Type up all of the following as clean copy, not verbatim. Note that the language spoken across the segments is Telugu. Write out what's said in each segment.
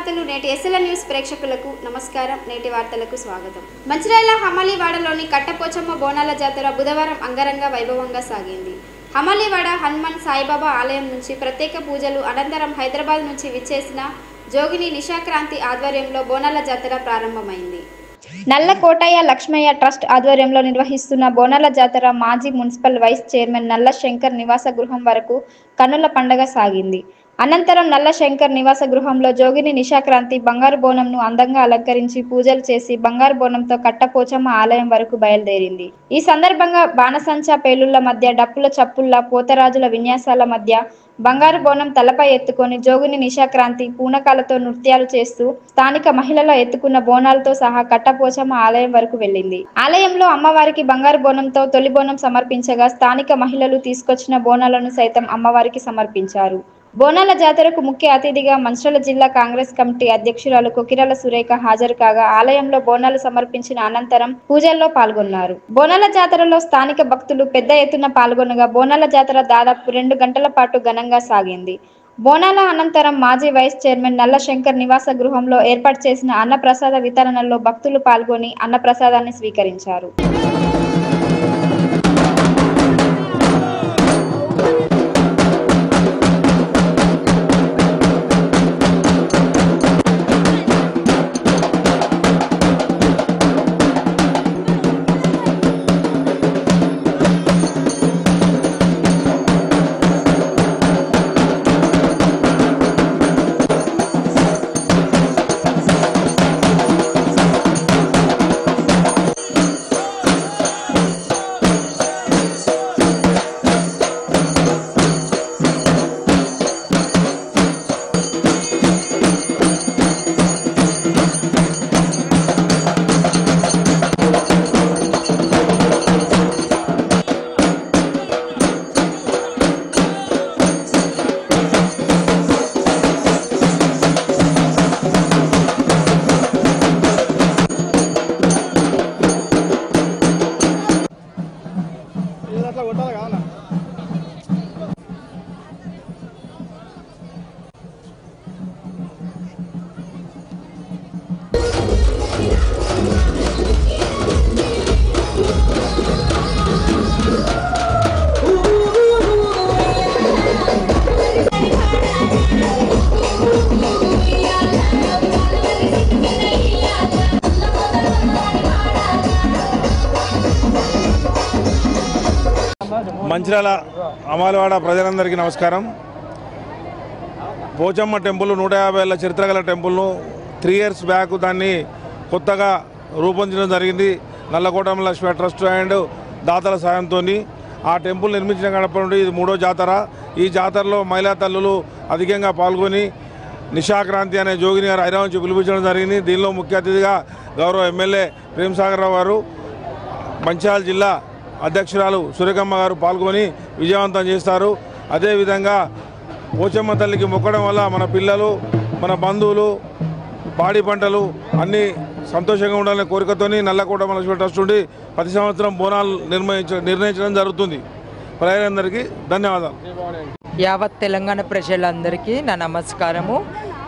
వార్తలు నేటి ఎస్ఎల్ఎన్ న్యూస్ ప్రేక్షకులకు నమస్కారం. నేటి వార్తలకు స్వాగతం. మంచిర్యాల హమాలీవాడలోని కట్టపోచమ్మ బోనాల జాతర బుధవారం అంగరంగ వైభవంగా సాగింది. హమాలీవాడ హనుమాన్ సాయిబాబా ఆలయం నుంచి ప్రత్యేక పూజలు అనంతరం హైదరాబాద్ నుంచి విచ్చేసిన జోగిని నిశాక్రాంతి ఆధ్వర్యంలో బోనాల జాతర ప్రారంభమైంది. నల్ల కోటయ్య లక్ష్మయ్య ట్రస్ట్ ఆధ్వర్యంలో నిర్వహిస్తున్న బోనాల జాతర మాజీ మున్సిపల్ వైస్ చైర్మన్ నల్ల శంకర్ నివాస గృహం వరకు కన్నుల పండగ సాగింది. అనంతరం నల్ల శంకర్ నివాస గృహంలో జోగిని నిశాక్రాంతి బంగారు బోనంను అందంగా అలంకరించి పూజలు చేసి బంగారు బోనంతో కట్టపోచమ్మ ఆలయం వరకు బయలుదేరింది. ఈ సందర్భంగా బాణసంచా పేలుళ్ల మధ్య డప్పుల చప్పుళ్ల పోతరాజుల విన్యాసాల మధ్య బంగారు బోనం తలపై ఎత్తుకొని జోగిని నిశాక్రాంతి పూనకాలతో నృత్యాలు చేస్తూ స్థానిక మహిళల ఎత్తుకున్న బోనాలతో సహా కట్టపోచమ్మ ఆలయం వరకు వెళ్ళింది. ఆలయంలో అమ్మవారికి బంగారు బోనంతో తొలి బోనం సమర్పించగా స్థానిక మహిళలు తీసుకొచ్చిన బోనాలను సైతం అమ్మవారికి సమర్పించారు. బోనాల జాతరకు ముఖ్య అతిథిగా మంచిర్యాల జిల్లా కాంగ్రెస్ కమిటీ అధ్యక్షురాలు కొకిరాల సురేఖ హాజరు కాగా ఆలయంలో బోనాలు సమర్పించిన అనంతరం పూజల్లో పాల్గొన్నారు. బోనాల జాతరలో స్థానిక భక్తులు పెద్ద ఎత్తున పాల్గొనగా బోనాల జాతర దాదాపు 2 గంటల పాటు ఘనంగా సాగింది. బోనాల అనంతరం మాజీ వైస్ చైర్మన్ నల్ల శంకర్ నివాస గృహంలో ఏర్పాటు చేసిన అన్నప్రసాద వితరణలో భక్తులు పాల్గొని అన్నప్రసాదాన్ని స్వీకరించారు. మంచిర్యాల అమాలవాడ ప్రజలందరికీ నమస్కారం. పోచమ్మ టెంపుల్ 150 ఏళ్ల చరిత్ర గల టెంపుల్ను 3 years బ్యాక్ దాన్ని కొత్తగా రూపొందించడం జరిగింది. నల్లకోటమ్మ లక్ష్మీ ట్రస్ట్ అండ్ దాతల సాయంతో ఆ టెంపుల్ నిర్మించిన గడప నుండి ఇది 3వ జాతర. ఈ జాతరలో మహిళా తల్లులు అధికంగా పాల్గొని నిశాక్రాంతి అనే జోగిని గారు హైదరాబాద్ నుంచి పిలిపించడం జరిగింది. దీనిలో ముఖ్య అతిథిగా గౌరవ ఎమ్మెల్యే ప్రేమ్సాగర్ రావు గారు, మంచిర్యాల జిల్లా అధ్యక్షురాలు సురేఖమ్మ గారు పాల్గొని విజయవంతం చేస్తారు. అదేవిధంగా పోచమ్మ తల్లికి మొక్కడం వల్ల మన పిల్లలు, మన బంధువులు, పాడి పంటలు అన్నీ సంతోషంగా ఉండాలనే కోరికతోని నల్లకోటమ్మ లక్ష్మీ ట్రస్ట్ నుండి ప్రతి సంవత్సరం బోనాలు నిర్ణయించడం జరుగుతుంది. ప్రజలందరికీ ధన్యవాదాలు. యావత్ తెలంగాణ ప్రజలందరికీ నా నమస్కారము.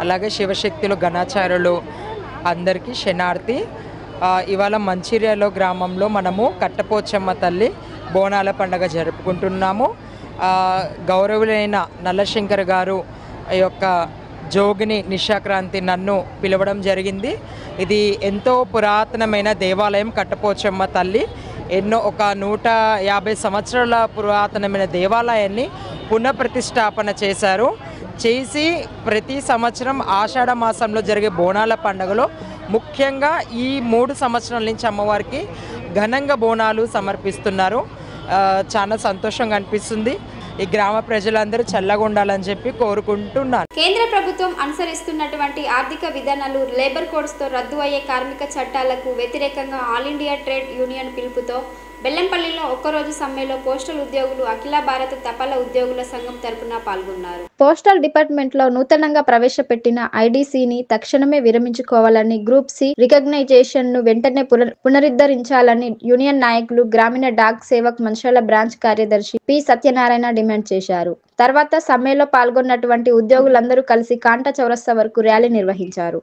అలాగే శివశక్తులు గణాచారులు అందరికీ శనార్థి. ఇవాళ మంచిర్యాల గ్రామంలో మనము కట్టపోచమ్మ తల్లి బోనాల పండుగ జరుపుకుంటున్నాము. గౌరవులైన నల్లశంకర్ గారు యొక్క జోగిని నిశాక్రాంతి నన్ను పిలవడం జరిగింది. ఇది ఎంతో పురాతనమైన దేవాలయం. కట్టపోచమ్మ తల్లి ఒక 150 సంవత్సరాల పురాతనమైన దేవాలయాన్ని పునఃప్రతిష్టాపన చేసి ప్రతి సంవత్సరం ఆషాఢ మాసంలో జరిగే బోనాల పండుగలో ముఖ్యంగా ఈ 3 సంవత్సరాల నుంచి అమ్మవారికి ఘనంగా బోనాలు సమర్పిస్తున్నారు. చాలా సంతోషంగా అనిపిస్తుంది. ఈ గ్రామ ప్రజలందరూ చల్లగా ఉండాలని చెప్పి కోరుకుంటున్నాను. కేంద్ర ప్రభుత్వం అనుసరిస్తున్నటువంటి ఆర్థిక విధానాలు లేబర్ కోడ్స్తో రద్దు అయ్యే కార్మిక చట్టాలకు వ్యతిరేకంగా ఆల్ ఇండియా ట్రేడ్ యూనియన్ పిలుపుతో బెల్లంపల్లిలో ఒక్కరోజు సమ్మెలో పోస్టల్ ఉద్యోగులు అఖిల భారత తపాలా ఉద్యోగుల సంఘం తరపున పాల్గొన్నారు. పోస్టల్ డిపార్ట్మెంట్లో నూతనంగా ప్రవేశపెట్టిన ఐడీసీని తక్షణమే విరమించుకోవాలని, గ్రూప్ సి రికగ్నైజేషన్ ను వెంటనే పునరుద్ధరించాలని యూనియన్ నాయకులు గ్రామీణ డాక్ సేవక్ మంచిర్యాల బ్రాంచ్ కార్యదర్శి పి సత్యనారాయణ డిమాండ్ చేశారు. తర్వాత సమ్మెలో పాల్గొన్నటువంటి ఉద్యోగులందరూ కలిసి కాంటా చౌరస్తా వరకు ర్యాలీ నిర్వహించారు.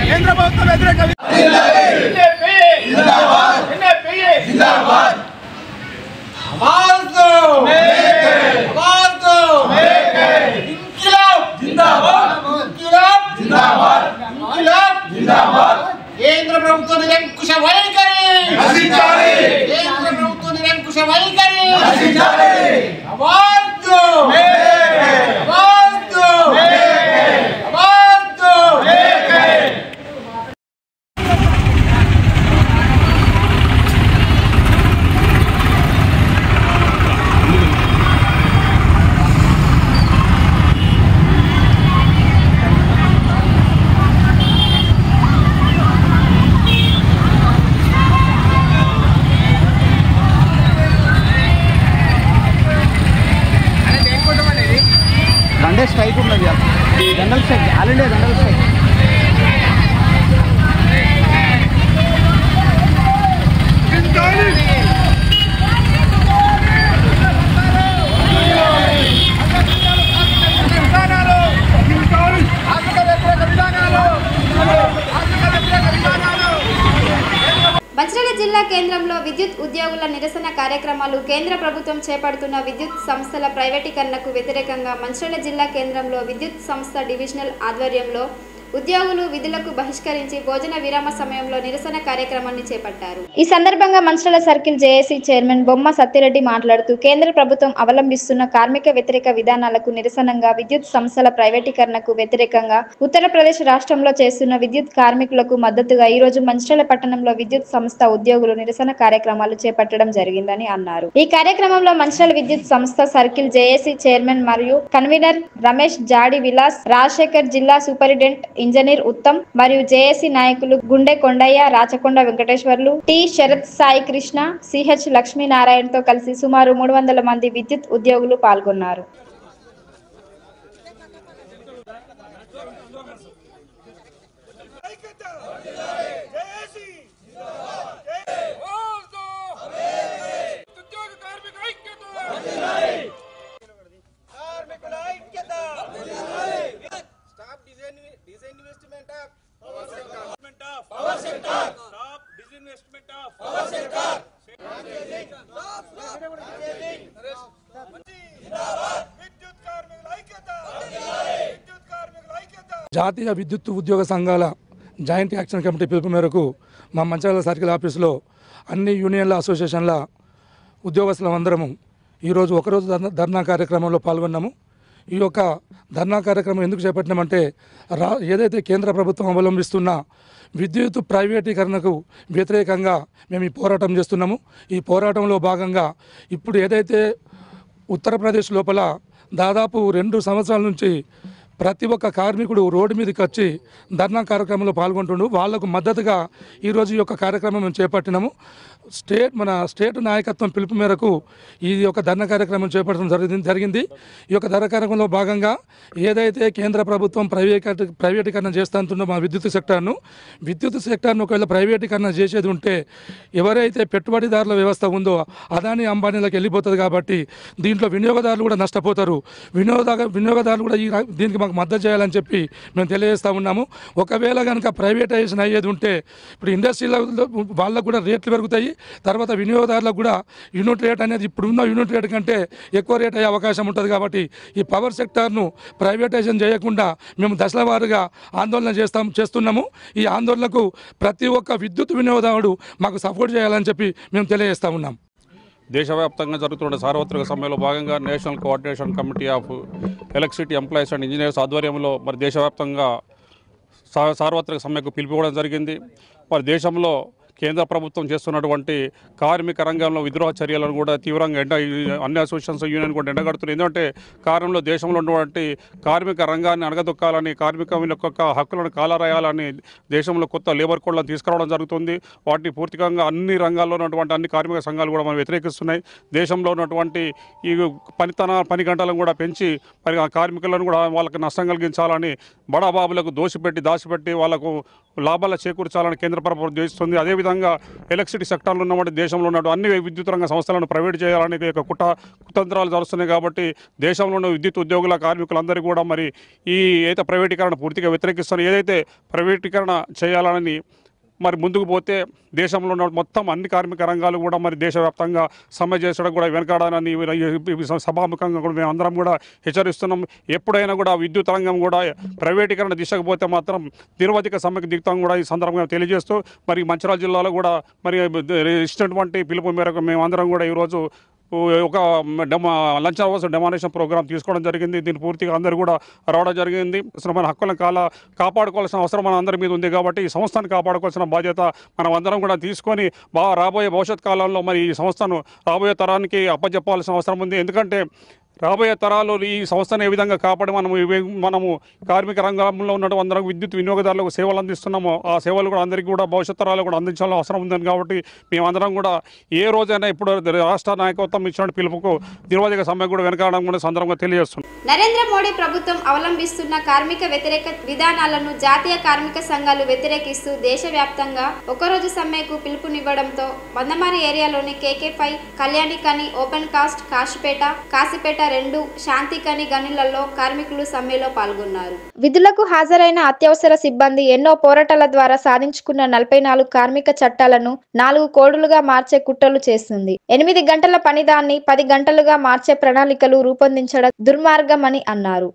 కేంద్ర ప్రభుత్వం వ్యతిరేక కేంద్ర ప్రభుత్వ నిరంకుశ వైఖరి, కేంద్ర ప్రభుత్వ నిరంకుశ వైఖరి, అవార్డు అవార్డు అవార్డు. దండే స్ట్రైక్ ఉన్నది, general strike, all India general strike. Mancherial జిల్లా కేంద్రంలో విద్యుత్ ఉద్యోగుల నిరసన కార్యక్రమాలు. కేంద్ర ప్రభుత్వం చేపడుతున్న విద్యుత్ సంస్థల ప్రైవేటీకరణకు వ్యతిరేకంగా మంచిర్యాల జిల్లా కేంద్రంలో విద్యుత్ సంస్థ డివిజనల్ ఆధ్వర్యంలో ఉద్యోగులు విధులకు బహిష్కరించి భోజన విరామ సమయంలో నిరసన కార్యక్రమాన్ని చేపట్టారు. ఈ సందర్భంగా మంచిర్యాల సర్కిల్ జేఏసీ చైర్మన్ బొమ్మ సత్యరెడ్డి మాట్లాడుతూ కేంద్ర ప్రభుత్వం అవలంబిస్తున్న కార్మిక వ్యతిరేక విధానాలకు నిరసనగా విద్యుత్ సంస్థల ప్రైవేటీకరణకు వ్యతిరేకంగా ఉత్తరప్రదేశ్ రాష్ట్రంలో చేస్తున్న విద్యుత్ కార్మికులకు మద్దతుగా ఈ రోజు మంచిర్యాల పట్టణంలో విద్యుత్ సంస్థ ఉద్యోగులు నిరసన కార్యక్రమాలు చేపట్టడం జరిగిందని అన్నారు. ఈ కార్యక్రమంలో మంచిర్యాల విద్యుత్ సంస్థ సర్కిల్ జేఏసీ చైర్మన్ మరియు కన్వీనర్ రమేష్ జాడి విలాస్, రాజశేఖర్, జిల్లా సూపరింటెండెంట్ ఇంజనీర్ ఉత్తమ్ మరియు జేఏసీ నాయకులు గుండె కొండయ్య, రాచకొండ వెంకటేశ్వర్లు, టి శరత్ సాయి కృష్ణ, సిహెచ్ లక్ష్మీనారాయణతో కలిసి సుమారు 300 మంది విద్యుత్ ఉద్యోగులు పాల్గొన్నారు. జాతీయ విద్యుత్ ఉద్యోగ సంఘాల జాయింట్ యాక్షన్ కమిటీ పిలుపు మేరకు మా మంచిర్యాల సర్కిల్ ఆఫీసులో అన్ని యూనియన్ల అసోసియేషన్ల ఉద్యోగస్తులందరము ఈరోజు ఒకరోజు ధర్నా కార్యక్రమంలో పాల్గొన్నాము. ఈ యొక్క ధర్నా కార్యక్రమం ఎందుకు చేపట్టినామంటే ఏదైతే కేంద్ర ప్రభుత్వం అవలంబిస్తున్న విద్యుత్ ప్రైవేటీకరణకు వ్యతిరేకంగా మేము ఈ పోరాటం చేస్తున్నాము. ఈ పోరాటంలో భాగంగా ఇప్పుడు ఏదైతే ఉత్తరప్రదేశ్ లోపల దాదాపు 2 సంవత్సరాల నుంచి ప్రతి ఒక్క కార్మికుడు రోడ్డు మీదకి వచ్చి ధర్నా కార్యక్రమంలో పాల్గొంటుండు. వాళ్లకు మద్దతుగా ఈరోజు ఈ యొక్క కార్యక్రమం మేము చేపట్టినాము. మన స్టేట్ నాయకత్వం పిలుపు మేరకు ఈ యొక్క ధర్నా కార్యక్రమం చేపట్టడం జరిగింది. ఈ యొక్క ధర్నా కార్యక్రమంలో భాగంగా ఏదైతే కేంద్ర ప్రభుత్వం ప్రైవేటీకరణ చేస్తుందో మా విద్యుత్ సెక్టార్ను ఒకవేళ ప్రైవేటీకరణ చేసేది ఉంటే ఎవరైతే పెట్టుబడిదారుల వ్యవస్థ ఉందో అదాని అంబానీలకు వెళ్ళిపోతుంది. కాబట్టి దీంట్లో వినియోగదారులు కూడా నష్టపోతారు. వినియోగదారులు కూడా దీనికి మాకు మద్దతు చేయాలని చెప్పి మేము తెలియజేస్తూ ఉన్నాము. ఒకవేళ కనుక ప్రైవేటైజేషన్ అయ్యేది ఉంటే ఇప్పుడు ఇండస్ట్రీలో వాళ్ళకు కూడా రేట్లు పెరుగుతాయి. తర్వాత వినియోగదారులకు కూడా యూనిట్ రేట్ అనేది ఇప్పుడున్న యూనిట్ రేట్ కంటే ఎక్కువ రేట్ అయ్యే అవకాశం ఉంటుంది. కాబట్టి ఈ పవర్ సెక్టార్ను ప్రైవేటైజేషన్ చేయకుండా మేము దశల వారీగా ఆందోళన చేస్తున్నాము. ఈ ఆందోళనకు ప్రతి ఒక్క విద్యుత్ వినియోగదారుడు మాకు సపోర్ట్ చేయాలని చెప్పి మేము తెలియజేస్తూ ఉన్నాం. దేశవ్యాప్తంగా జరుగుతున్న సార్వత్రిక సమ్మెలో భాగంగా national coordination committee of electricity employees and engineers ఆధ్వర్యంలో మరి దేశవ్యాప్తంగా సార్వత్రిక సమ్మెకు పిలుపుకోవడం జరిగింది. మరి దేశంలో కేంద్ర ప్రభుత్వం చేస్తున్నటువంటి కార్మిక రంగంలో విద్రోహ చర్యలను కూడా తీవ్రంగా అన్ని అసోసియేషన్స్ యూనియన్ కూడా ఎండగడుతున్నాయి. ఎందుకంటే కారణంలో దేశంలో ఉన్నటువంటి కార్మిక రంగాన్ని అణగదొక్కాలని, కార్మిక యొక్క హక్కులను కాలరాయాలని దేశంలో కొత్త లేబర్ కోడ్లను తీసుకురావడం జరుగుతుంది. వాటిని పూర్తిగా అన్ని రంగాల్లో ఉన్నటువంటి అన్ని కార్మిక సంఘాలు కూడా మనం వ్యతిరేకిస్తున్నాయి. దేశంలో ఉన్నటువంటి ఈ పని గంటలను కూడా పెంచి మరి ఆ కార్మికులను కూడా వాళ్ళకి నష్టం కలిగించాలని, బడాబాబులకు దాచిపెట్టి వాళ్ళకు లాభాలు చేకూర్చాలని కేంద్ర ప్రభుత్వం చేస్తుంది. అదేవిధంగా ఎలక్ట్రిసిటీ సెక్టార్లో ఉన్నటువంటి దేశంలో ఉన్నటువంటి అన్ని విద్యుత్ రంగ సంస్థలను ప్రైవేట్ చేయాలని కుతంత్రాలు జరుగుతున్నాయి. కాబట్టి దేశంలో ఉన్న విద్యుత్ ఉద్యోగుల కార్మికులందరూ కూడా మరి ఈ అయితే ప్రైవేటీకరణ పూర్తిగా వ్యతిరేకిస్తున్నారు. ఏదైతే ప్రైవేటీకరణ చేయాలని మరి ముందుకు పోతే దేశంలో ఉన్న మొత్తం అన్ని కార్మిక రంగాలు కూడా మరి దేశవ్యాప్తంగా సమ్మె చేసడం కూడా వెనకాడని సభాముఖంగా కూడా మేము అందరం కూడా హెచ్చరిస్తున్నాం. ఎప్పుడైనా కూడా విద్యుత్ రంగం కూడా ప్రైవేటీకరణ దిశకు పోతే మాత్రం నిరవధిక సమ్మెకు దిగుతాం కూడా ఈ సందర్భంగా తెలియజేస్తూ మరి మంచిర్యాల జిల్లాలో కూడా మరి ఇచ్చినటువంటి పిలుపు మేరకు మేము అందరం కూడా ఈరోజు ఒక లంచ్ అవర్స్ డెమానేషన్ ప్రోగ్రామ్ తీసుకోవడం జరిగింది. దీన్ని పూర్తిగా అందరూ కూడా రావడం జరిగింది. అసలు మన హక్కులను కాపాడుకోవాల్సిన అవసరం మన అందరి మీద ఉంది. కాబట్టి ఈ సంస్థను కాపాడుకోవాల్సిన బాధ్యత మనం అందరం కూడా తీసుకొని రాబోయే భవిష్యత్ కాలంలో మరి ఈ సంస్థను రాబోయే తరానికి అప్పచెప్పాల్సిన అవసరం ఉంది. ఎందుకంటే రాబోయే తరాలు ఈ సంస్థను ఏ విధంగా కాపాడి మనము కార్మిక రంగంలో ఉన్నటువంటి అందరం విద్యుత్ వినియోగదారులకు సేవలు అందిస్తున్నామో ఆ సేవలు కూడా అందరికీ కూడా భవిష్యత్ తరాలు కూడా అందించాల్సిన అవసరం ఉందని కాబట్టి మేమందరం కూడా ఏ రోజైనా ఇప్పుడు రాష్ట్ర నాయకత్వం ఇచ్చిన పిలుపుకు నిరవధిక సమ్మె కూడా వెనకాడడం కూడా సందర్భంగా తెలియజేస్తున్నాం. నరేంద్ర మోడీ ప్రభుత్వం అవలంబిస్తున్న కార్మిక వ్యతిరేక విధానాలను జాతీయ కార్మిక సంఘాలు వ్యతిరేకిస్తూ దేశవ్యాప్తంగా ఒకరోజు సమ్మెకు పిలుపునివ్వడంతో మందమారి ఏరియాలోని KK5, Kalyanikhani, open cast, Kasipet 2, Shantikhani గనులలో కార్మికులు సమ్మెలో పాల్గొన్నారు. విధులకు హాజరైన అత్యవసర సిబ్బంది ఎన్నో పోరాటాల ద్వారా సాధించుకున్న 44 కార్మిక చట్టాలను 4 కోడులుగా మార్చే కుట్రలు చేస్తుంది. 8 గంటల పనిదాన్ని 10 గంటలుగా మార్చే ప్రణాళికలు రూపొందించడం దుర్మార్గమని అన్నారు.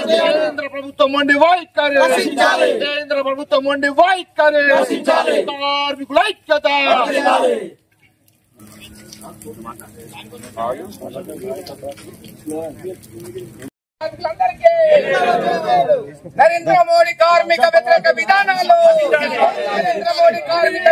కేంద్ర ప్రభుత్వం మొండి వైఖరి, కేంద్ర ప్రభుత్వం మొండి వైఖరి, కార్మికుల ఐక్యత. నరేంద్ర మోడీ కార్మిక వ్యతిరేక విధానాలు, నరేంద్ర మోడీ కార్మిక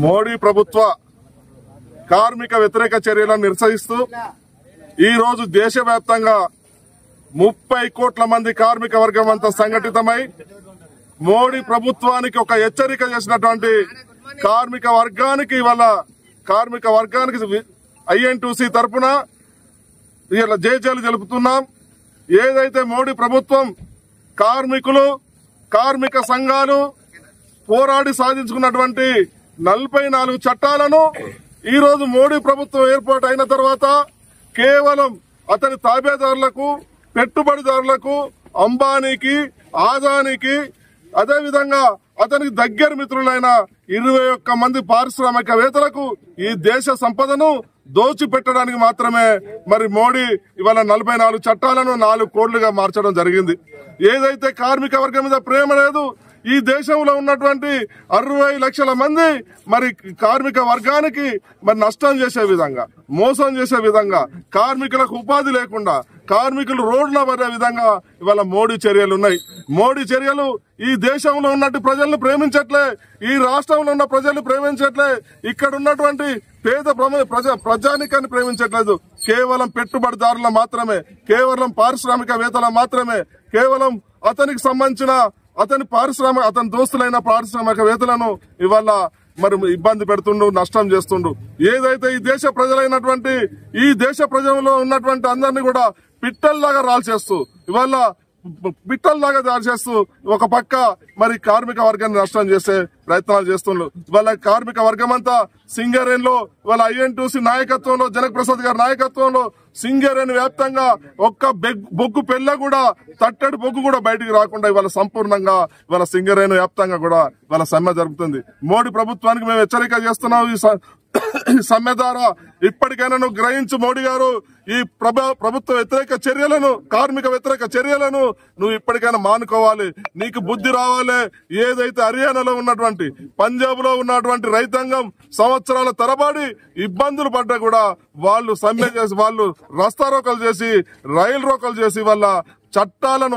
మోడీ ప్రభుత్వ కార్మిక వ్యతిరేక చర్యలను నిరసిస్తూ ఈ రోజు దేశవ్యాప్తంగా 30 కోట్ల మంది కార్మిక వర్గం అంతా సంఘటితమై మోడీ ప్రభుత్వానికి ఒక హెచ్చరిక చేసినటువంటి కార్మిక వర్గానికి INTUC తరపున ఇలా జయజయలు జరుపుతున్నాం. ఏదైతే మోడీ ప్రభుత్వం కార్మికులు కార్మిక సంఘాలు పోరాడి సాధించుకున్నటువంటి 44 చట్టాలను ఈ రోజు మోడీ ప్రభుత్వం ఏర్పాటు అయిన తర్వాత కేవలం అతని తాబేదారులకు పెట్టుబడిదారులకు అంబానీకి ఆదానికి అదేవిధంగా అతనికి దగ్గర మిత్రులైన 21 మంది పారిశ్రామికవేత్తలకు ఈ దేశ సంపదను దోచిపెట్టడానికి మాత్రమే మరి మోడీ ఇవాళ 44 చట్టాలను 4 కోట్లుగా మార్చడం జరిగింది. ఏదైతే కార్మిక వర్గం మీద ప్రేమ లేదు, ఈ దేశంలో ఉన్నటువంటి 60 లక్షల మంది మరి కార్మిక వర్గానికి మరి నష్టం చేసే విధంగా మోసం చేసే విధంగా కార్మికులకు ఉపాధి లేకుండా కార్మికులు రోడ్డున పడే విధంగా ఇవాళ మోడీ చర్యలు ఉన్నాయి. మోడీ చర్యలు ఈ దేశంలో ఉన్నట్టు ప్రజలను ప్రేమించట్లే, ఈ రాష్ట్రంలో ఉన్న ప్రజలు ప్రేమించట్లే, ఇక్కడ ఉన్నటువంటి పేద ప్రజానికాన్ని ప్రేమించట్లేదు. కేవలం పెట్టుబడిదారుల మాత్రమే, కేవలం పారిశ్రామికవేత్తల మాత్రమే, కేవలం అతనికి సంబంధించిన అతని దోస్తులైన పారిశ్రామికవేత్తలను ఇవాళ మరి ఇబ్బంది పెడుతుండు, నష్టం చేస్తుండు. ఏదైతే ఈ దేశ ప్రజలైనటువంటి ఈ దేశ ప్రజల్లో ఉన్నటువంటి అందరినీ కూడా పిట్టల్లాగా రాల్చేస్తూ ఇవాళ పిట్టల్లాగా దాడి చేస్తూ ఒక పక్క మరి కార్మిక వర్గాన్ని నష్టం చేసే ప్రయత్నాలు చేస్తుండ్రు. ఇవాళ కార్మిక వర్గం అంతా సింగరేణిలో ఇవాళ INTUC నాయకత్వంలో జనక్ ప్రసాద్ గారి నాయకత్వంలో సింగరేణి వ్యాప్తంగా ఒక్క బొగ్గు పెళ్ళ కూడా తట్టడి బొగ్గు కూడా బయటికి రాకుండా ఇవాళ సంపూర్ణంగా ఇవాళ సింగరేణి వ్యాప్తంగా కూడా ఇవాళ సమ్మె జరుగుతుంది. మోడీ ప్రభుత్వానికి మేము హెచ్చరిక చేస్తున్నాం. ఈ సమ్మె ద్వారా ఇప్పటికైనా నువ్వు గ్రహించు మోడీ గారు, ఈ ప్రభుత్వ వ్యతిరేక చర్యలను కార్మిక వ్యతిరేక చర్యలను నువ్వు ఇప్పటికైనా మానుకోవాలి, నీకు బుద్ధి రావాలి. ఏదైతే హర్యానాలో ఉన్నటువంటి పంజాబ్ లో ఉన్నటువంటి రైతాంగం సంవత్సరాల తరబడి ఇబ్బందులు పడ్డా కూడా వాళ్ళు సమ్మె చేసి వాళ్ళు రస్తా రోకలు చేసి రైలు రోకలు చేసి వాళ్ళ చట్టాలను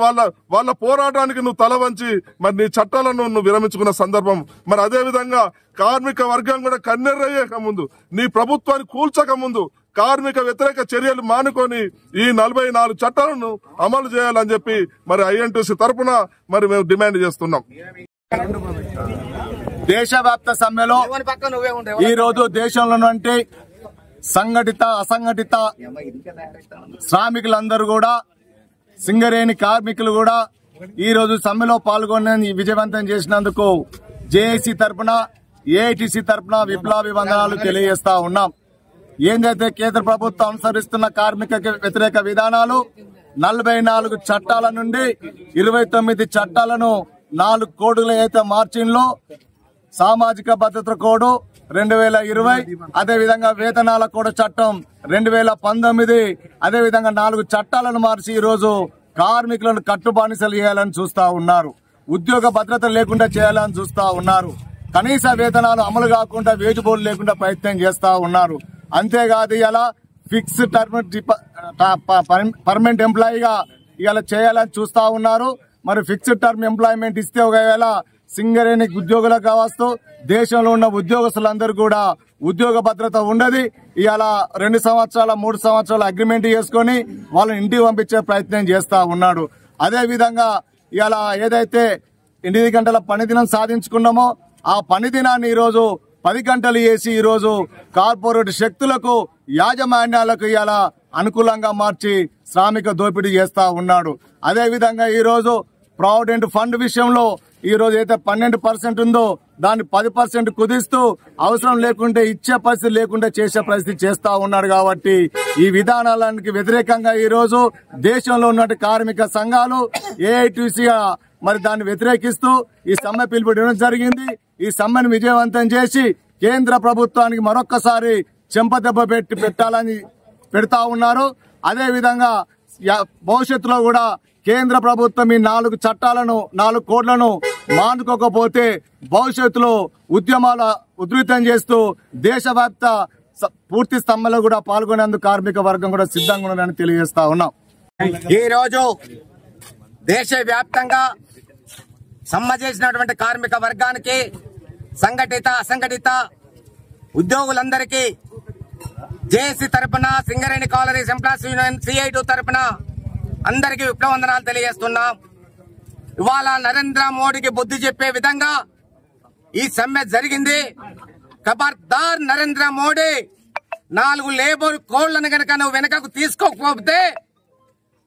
వాళ్ళ పోరాటానికి నువ్వు తల వంచి మరి నీ చట్టాలను నువ్వు విరమించుకున్న సందర్భం. మరి అదే విధంగా కార్మిక వర్గం కూడా కన్నెర్రయ్యక ముందు, నీ ప్రభుత్వాన్ని కూల్చక ముందు కార్మిక వ్యతిరేక చర్యలు మానుకొని ఈ 44 చట్టాలను అమలు చేయాలని చెప్పి మరి INTUC తరపున మరి మేము డిమాండ్ చేస్తున్నాం. దేశవ్యాప్త సమ్మెలో ఈ రోజు దేశంలో ఉన్నటువంటి సంఘటిత అసంఘటిత శ్రామికులందరూ కూడా సింగరేణి కార్మికులు కూడా ఈ రోజు సమ్మెలో పాల్గొని విజయవంతం చేసినందుకు JAC తరపున AITC తరపున విప్లవాభివందనాలు తెలియజేస్తా ఉన్నాం. ఏందైతే కేంద్ర ప్రభుత్వం అనుసరిస్తున్న కార్మిక వ్యతిరేక విధానాలు 44 చట్టాల నుండి 29 చట్టాలను 4 కోడ్లు అయితే మార్చిండ్లో సామాజిక భద్రత కోడ్ 2020, అదేవిధంగా వేతనాల కోడ్ చట్టం 2019, అదేవిధంగా 4 చట్టాలను మార్చి ఈ రోజు కార్మికులను కట్టుబానిసలు చేయాలని చూస్తా ఉన్నారు. ఉద్యోగ భద్రత లేకుండా చేయాలని చూస్తా ఉన్నారు. కనీస వేతనాలు అమలు కాకుండా వేజ్ బోర్డు లేకుండా ప్రయత్నం చేస్తా ఉన్నారు. అంతేకాదు ఇలా ఫిక్స్ టర్మ్ పర్మనెంట్ ఎంప్లాయీగా ఇలా చేయాలని చూస్తా ఉన్నారు. మరి ఫిక్స్డ్ టర్మ్ ఎంప్లాయ్మెంట్ ఇస్తే ఒకవేళ సింగరేణి ఉద్యోగులకు కావచ్చు దేశంలో ఉన్న ఉద్యోగస్తులందరూ కూడా ఉద్యోగ భద్రత ఉండదు. ఇవాళ 2 సంవత్సరాల 3 సంవత్సరాల అగ్రిమెంట్ చేసుకుని వాళ్ళని ఇంటికి పంపించే ప్రయత్నం చేస్తా ఉన్నాడు. అదే విధంగా ఇవాళ ఏదైతే 8 గంటల పని దినం సాధించుకున్నామో ఆ పని దినాన్ని ఈ రోజు 10 గంటలు చేసి ఈ రోజు కార్పొరేట్ శక్తులకు యాజమాన్యాలకు ఇలా అనుకూలంగా మార్చి శ్రామిక దోపిడీ చేస్తా ఉన్నాడు. అదే విధంగా ఈ రోజు ప్రావిడెంట్ ఫండ్ విషయంలో ఈ రోజు అయితే 12% ఉందో దాన్ని 10% కుదిస్తూ అవసరం లేకుంటే ఇచ్చే పరిస్థితి లేకుండా చేసే పరిస్థితి చేస్తా ఉన్నాడు. కాబట్టి ఈ విధానాలకు వ్యతిరేకంగా ఈ రోజు దేశంలో ఉన్న కార్మిక సంఘాలు AITC మరి దాన్ని వ్యతిరేకిస్తూ ఈ సమ్మె పిలుపునివ్వడం జరిగింది. ఈ సమ్మెను విజయవంతం చేసి కేంద్ర ప్రభుత్వానికి మరొక్కసారి చెంపదెబ్బ పెట్టాలని పెడతా ఉన్నారు. అదే విధంగా భవిష్యత్తులో కూడా కేంద్ర ప్రభుత్వం ఈ 4 చట్టాలను 4 కోడ్లను మానుకోకపోతే భవిష్యత్తులో ఉద్యమాల ఉధృతం చేస్తూ దేశవ్యాప్త పూర్తి సమ్మెలో కూడా పాల్గొనేందుకు కార్మిక వర్గం కూడా సిద్ధంగా ఉందని తెలియజేస్తా ఉన్నాం. ఈ రోజు దేశవ్యాప్తంగా సమ్మె చేసినటువంటి కార్మిక వర్గానికి సంఘటిత అసంఘటిత ఉద్యోగులందరికీ JAC తరపున Singareni collieries employees union CITU తరపున అందరికీ విప్లవందనాలు తెలియజేస్తున్నాం. ఇవాళ నరేంద్ర మోడీకి బుద్ధి చెప్పే విధంగా ఈ సమ్మె జరిగింది. ఖబర్దార్ నరేంద్ర మోడీ 4 లేబర్ కోళ్లను కనుక నువ్వు వెనకకు తీసుకోకపోతే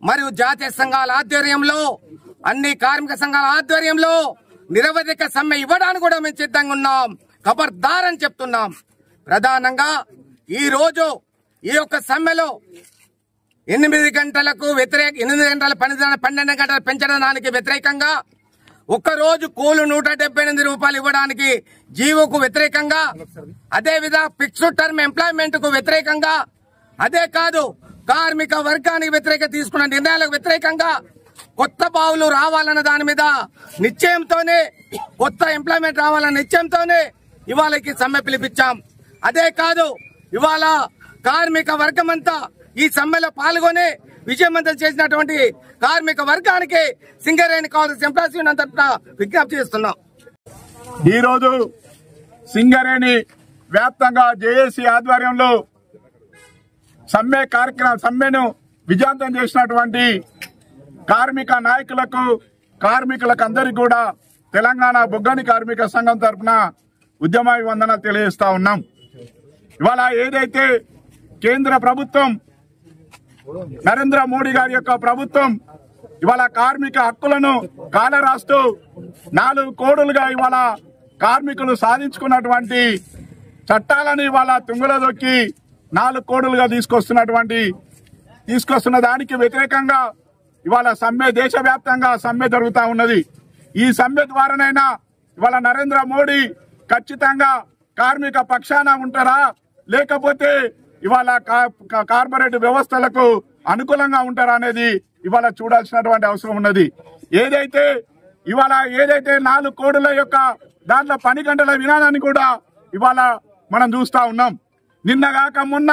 మరియు జాతీయ సంఘాల ఆధ్వర్యంలో అన్ని కార్మిక సంఘాల ఆధ్వర్యంలో నిరవధిక సమ్మె ఇవ్వడానికి కూడా మేము సిద్ధంగా ఉన్నాం. ఖబర్దార్ అని చెప్తున్నాం. ప్రధానంగా ఈ రోజు ఈ యొక్క సమ్మెలో 8 గంటలకు 8 గంటల 12 గంటలు పెంచడానికి వ్యతిరేకంగా ఒక్కరోజు కూలు 178 రూపాయలు ఇవ్వడానికి జీవోకు వ్యతిరేకంగా, అదేవిధంగా ఫిక్స్డ్ టర్మ్ ఎంప్లాయ్మెంట్ కు వ్యతిరేకంగా, అదే కాదు కార్మిక వర్గానికి వ్యతిరేకంగా తీసుకున్న నిర్ణయాలకు వ్యతిరేకంగా కొత్త బావులు రావాలన్న దాని మీద నిశ్చయంతోనే, కొత్త ఎంప్లాయ్మెంట్ రావాలన్న నిశ్చయంతోనే ఇవాళకి సమ్మె పిలిపించాం. అదే కాదు ఇవాళ కార్మిక వర్గం అంతా ఈ సమ్మెలో పాల్గొని విజయవంతం చేసినటువంటి కార్మిక వర్గానికి సింగరేణి కాలరీస్ ఎంప్లాయీస్ యూనియన్ తరఫున విజ్ఞప్తి చేస్తున్నాం. ఈ రోజు సింగరేణి వ్యాప్తంగా జేఏసీ ఆధ్వర్యంలో సమ్మెను విజయవంతం చేసినటువంటి కార్మిక నాయకులకు, కార్మికులకు అందరికీ కూడా తెలంగాణ బొగ్గని కార్మిక సంఘం తరఫున ఉద్యమాభివందనాలు తెలియజేస్తా ఉన్నాం. ఇవాళ ఏదైతే కేంద్ర ప్రభుత్వం, నరేంద్ర మోడీ గారి యొక్క ప్రభుత్వం ఇవాళ కార్మిక హక్కులను కాలరాస్తూ 4 కోడులుగా ఇవాళ కార్మికులు సాధించుకున్నటువంటి చట్టాలను ఇవాళ తుంగలో దొక్కి 4 కోడులుగా తీసుకొస్తున్న దానికి వ్యతిరేకంగా ఇవాళ సమ్మె, దేశవ్యాప్తంగా సమ్మె జరుగుతా ఉన్నది. ఈ సమ్మె ద్వారానైనా ఇవాళ నరేంద్ర మోడీ ఖచ్చితంగా కార్మిక పక్షాన ఉంటారా, లేకపోతే ఇవాళ కార్పొరేట్ వ్యవస్థలకు అనుకూలంగా ఉంటారా అనేది ఇవాళ చూడాల్సినటువంటి అవసరం ఉన్నది. ఏదైతే 4 కోడుల యొక్క దాంట్లో పని గంటల విధానాన్ని కూడా ఇవాళ మనం చూస్తా ఉన్నాం. నిన్నగాక మొన్న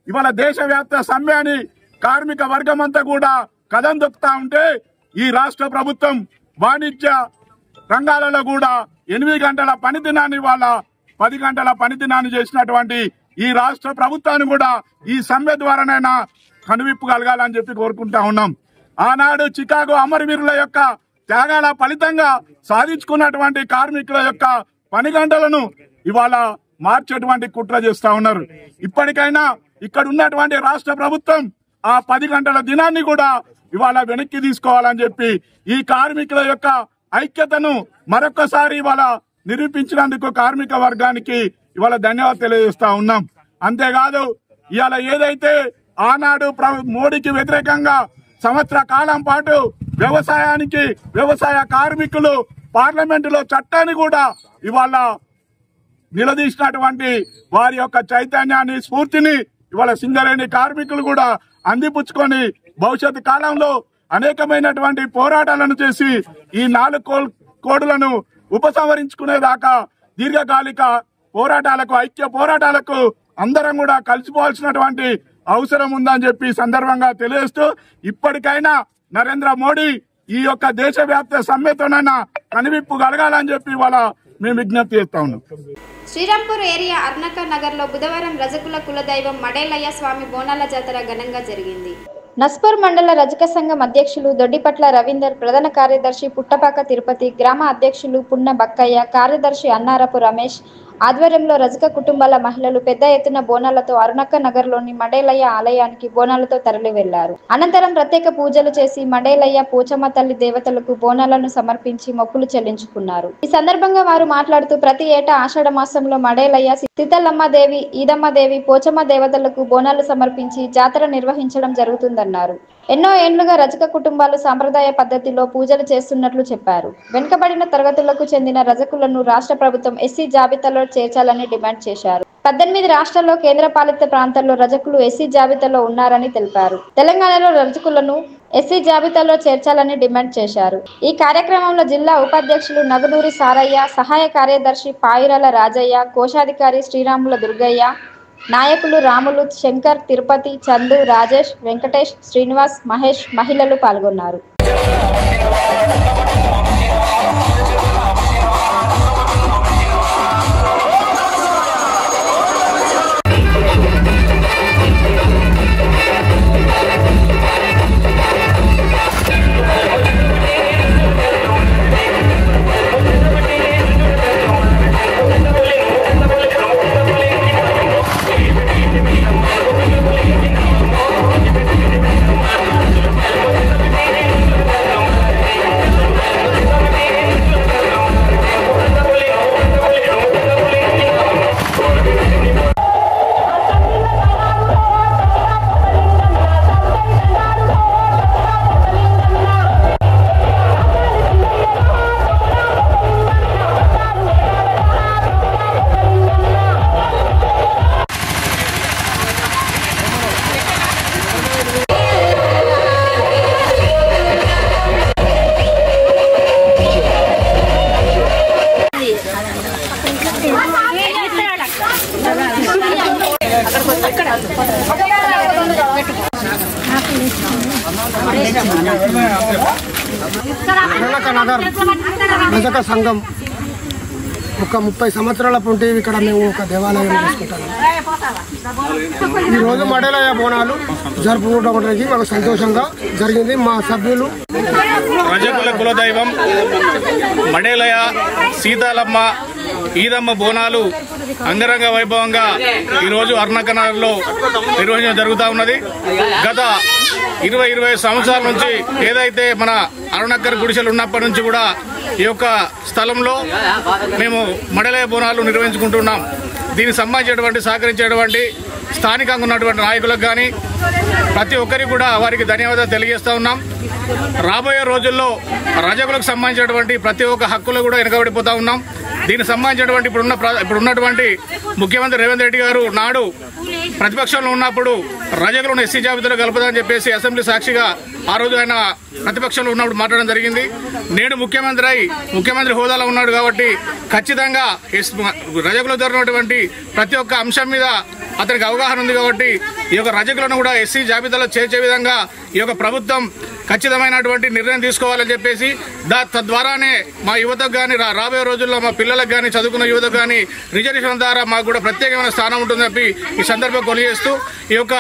ఇవాళ దేశవ్యాప్త సమ్మె అని కార్మిక వర్గం అంతా కూడా కదం దొక్కుతా ఉంటే ఈ రాష్ట్ర ప్రభుత్వం వాణిజ్య రంగాలలో కూడా 8 గంటల పని దినాన్ని ఇవాళ 10 గంటల పని దినాన్ని చేసినటువంటి ఈ రాష్ట్ర ప్రభుత్వాన్ని కూడా ఈ సమ్మె ద్వారానైనా కనువిప్పు కలగాలని చెప్పి కోరుకుంటా ఉన్నాం. ఆనాడు చికాగో అమరవీరుల యొక్క త్యాగాల ఫలితంగా సాధించుకున్నటువంటి కార్మికుల యొక్క పని గంటలను ఇవాళ మార్చేటువంటి కుట్ర చేస్తా ఉన్నారు. ఇప్పటికైనా ఇక్కడ ఉన్నటువంటి రాష్ట్ర ప్రభుత్వం ఆ 10 గంటల దినాన్ని కూడా ఇవాళ వెనక్కి తీసుకోవాలని చెప్పి ఈ కార్మికుల యొక్క ఐక్యతను మరొకసారి ఇవాళ నిరూపించినందుకు కార్మిక వర్గానికి ఇవాళ ధన్యవాదాలు తెలియజేస్తా ఉన్నాం. అంతేకాదు ఇవాళ ఏదైతే ఆనాడు మోడీకి వ్యతిరేకంగా సంవత్సర కాలం పాటు వ్యవసాయ కార్మికులు పార్లమెంటులో చట్టాన్ని కూడా ఇవాళ నిలదీసినటువంటి వారి యొక్క చైతన్యాన్ని, స్ఫూర్తిని ఇవాళ సింగరేణి కార్మికులు కూడా అందిపుచ్చుకొని భవిష్యత్ కాలంలో అనేకమైనటువంటి పోరాటాలను చేసి ఈ 4 కోడులను ఉపసంహరించుకునేదాకా దీర్ఘకాలిక పోరాటాలకు, ఐక్య పోరాటాలకు అందరం కూడా కలిసిపోవాల్సినటువంటి అవసరం ఉందని చెప్పి సందర్భంగా తెలియజేస్తూ ఇప్పటికైనా నరేంద్ర మోడీ ఈ యొక్క దేశవ్యాప్త సమ్మెతోనైనా కనువిప్పు కలగాలని చెప్పి ఇవాళ మేము విజ్ఞప్తి చేస్తా ఉన్నాం. శ్రీరాంపూర్ ఏరియా అర్నక నగర్ లో బుధవారం రజకుల కులదైవం మడేలయ్య స్వామి బోనాల జాతర ఘనంగా జరిగింది. నస్పూర్ మండల రజక సంఘం అధ్యక్షులు దొడ్డిపట్ల రవీందర్, ప్రధాన కార్యదర్శి పుట్టపాక తిరుపతి, గ్రామ అధ్యక్షులు పున్న బక్కయ్య, కార్యదర్శి అన్నారపు రమేష్ ఆధ్వర్యంలో రజక కుటుంబాల మహిళలు పెద్ద ఎత్తున బోనాలతో అరుణక్క నగర్లోని మడేలయ్య ఆలయానికి బోనాలతో తరలి వెళ్లారు. అనంతరం ప్రత్యేక పూజలు చేసి మడేలయ్య, పోచమ్మ తల్లి దేవతలకు బోనాలను సమర్పించి మొక్కులు చెల్లించుకున్నారు. ఈ సందర్భంగా వారు మాట్లాడుతూ ప్రతి ఏటా ఆషాఢ మాసంలో మడేలయ్య, సీతల్లమ్మదేవి, ఈదమ్మదేవి, పోచమ్మ దేవతలకు బోనాలు సమర్పించి జాతర నిర్వహించడం జరుగుతుందన్నారు. ఎన్నో ఏండ్లుగా రజక కుటుంబాలు సాంప్రదాయ పద్ధతిలో పూజలు చేస్తున్నట్లు చెప్పారు. వెనుకబడిన తరగతులకు చెందిన రజకులను రాష్ట్ర ప్రభుత్వం ఎస్సీ జాబితాలో చేర్చాలని డిమాండ్ చేశారు. 18 రాష్ట్రాల్లో కేంద్రపాలిత ప్రాంతాల్లో రజకులు ఎస్సీ జాబితాలో ఉన్నారని తెలిపారు. తెలంగాణలో రజకులను ఎస్సీ జాబితాలో చేర్చాలని డిమాండ్ చేశారు. ఈ కార్యక్రమంలో జిల్లా ఉపాధ్యక్షులు నగనూరి సారయ్య, సహాయ కార్యదర్శి పాయిరాల రాజయ్య, కోశాధికారి శ్రీరాముల దుర్గయ్య, నాయకులు రాములు, శంకర్, తిరుపతి, చందు, రాజేష్, వెంకటేష్, శ్రీనివాస్, మహేష్, మహిళలు పాల్గొన్నారు. రజక సంఘం ఒక 30 సంవత్సరాల పుంటి ఇక్కడ మేము ఒక దేవాలయం చేసుకుంటాము. ఈరోజు మడేలయ్య బోనాలు జరుపుకోవడానికి మాకు సంతోషంగా జరిగింది. మా సభ్యులు రజకుల కులదైవం మడేలయ సీతాలమ్మ ఈదమ్మ బోనాలు అంగరంగ వైభవంగా ఈరోజు అరుణకనగర్లో నిర్వహించడం జరుగుతూ ఉన్నది. గత 20-25 సంవత్సరాల నుంచి ఏదైతే మన అరుణకర్ గుడిసెలు ఉన్నప్పటి నుంచి కూడా ఈ యొక్క స్థలంలో మేము మడేలయ బోనాలు నిర్వహించుకుంటున్నాం. దీనికి సంబంధించినటువంటి సహకరించేటువంటి స్థానికంగా ఉన్నటువంటి నాయకులకు కానీ ప్రతి ఒక్కరికి కూడా వారికి ధన్యవాదాలు తెలియజేస్తూ ఉన్నాం. రాబోయే రోజుల్లో రజకులకు సంబంధించినటువంటి ప్రతి ఒక్క హక్కులు కూడా వెనుకబడిపోతా ఉన్నాం. దీనికి సంబంధించినటువంటి ఇప్పుడున్నటువంటి ముఖ్యమంత్రి రేవంత్ రెడ్డి గారు నాడు ప్రతిపక్షంలో ఉన్నప్పుడు రజకులను ఎస్సీ జాబితాలో కలుపుదని చెప్పేసి అసెంబ్లీ సాక్షిగా ఆ రోజు ఆయన ప్రతిపక్షంలో ఉన్నప్పుడు మాట్లాడడం జరిగింది. నేడు ముఖ్యమంత్రి హోదాలో ఉన్నాడు కాబట్టి ఖచ్చితంగా రజకులు జరిగినటువంటి ప్రతి ఒక్క అంశం మీద అతనికి అవగాహన ఉంది కాబట్టి ఈ యొక్క రజకులను కూడా ఎస్సీ జాబితాలో చేర్చే విధంగా ఈ యొక్క ప్రభుత్వం ఖచ్చితమైనటువంటి నిర్ణయం తీసుకోవాలని చెప్పేసి తద్వారానే మా యువతకు కానీ రాబోయే రోజుల్లో మా పిల్లలకు కానీ చదువుకున్న యువతకు కానీ రిజర్వేషన్ ద్వారా మాకు కూడా ప్రత్యేకమైన స్థానం ఉంటుందని చెప్పి ఈ సందర్భంగా తెలియజేస్తూ ఈ యొక్క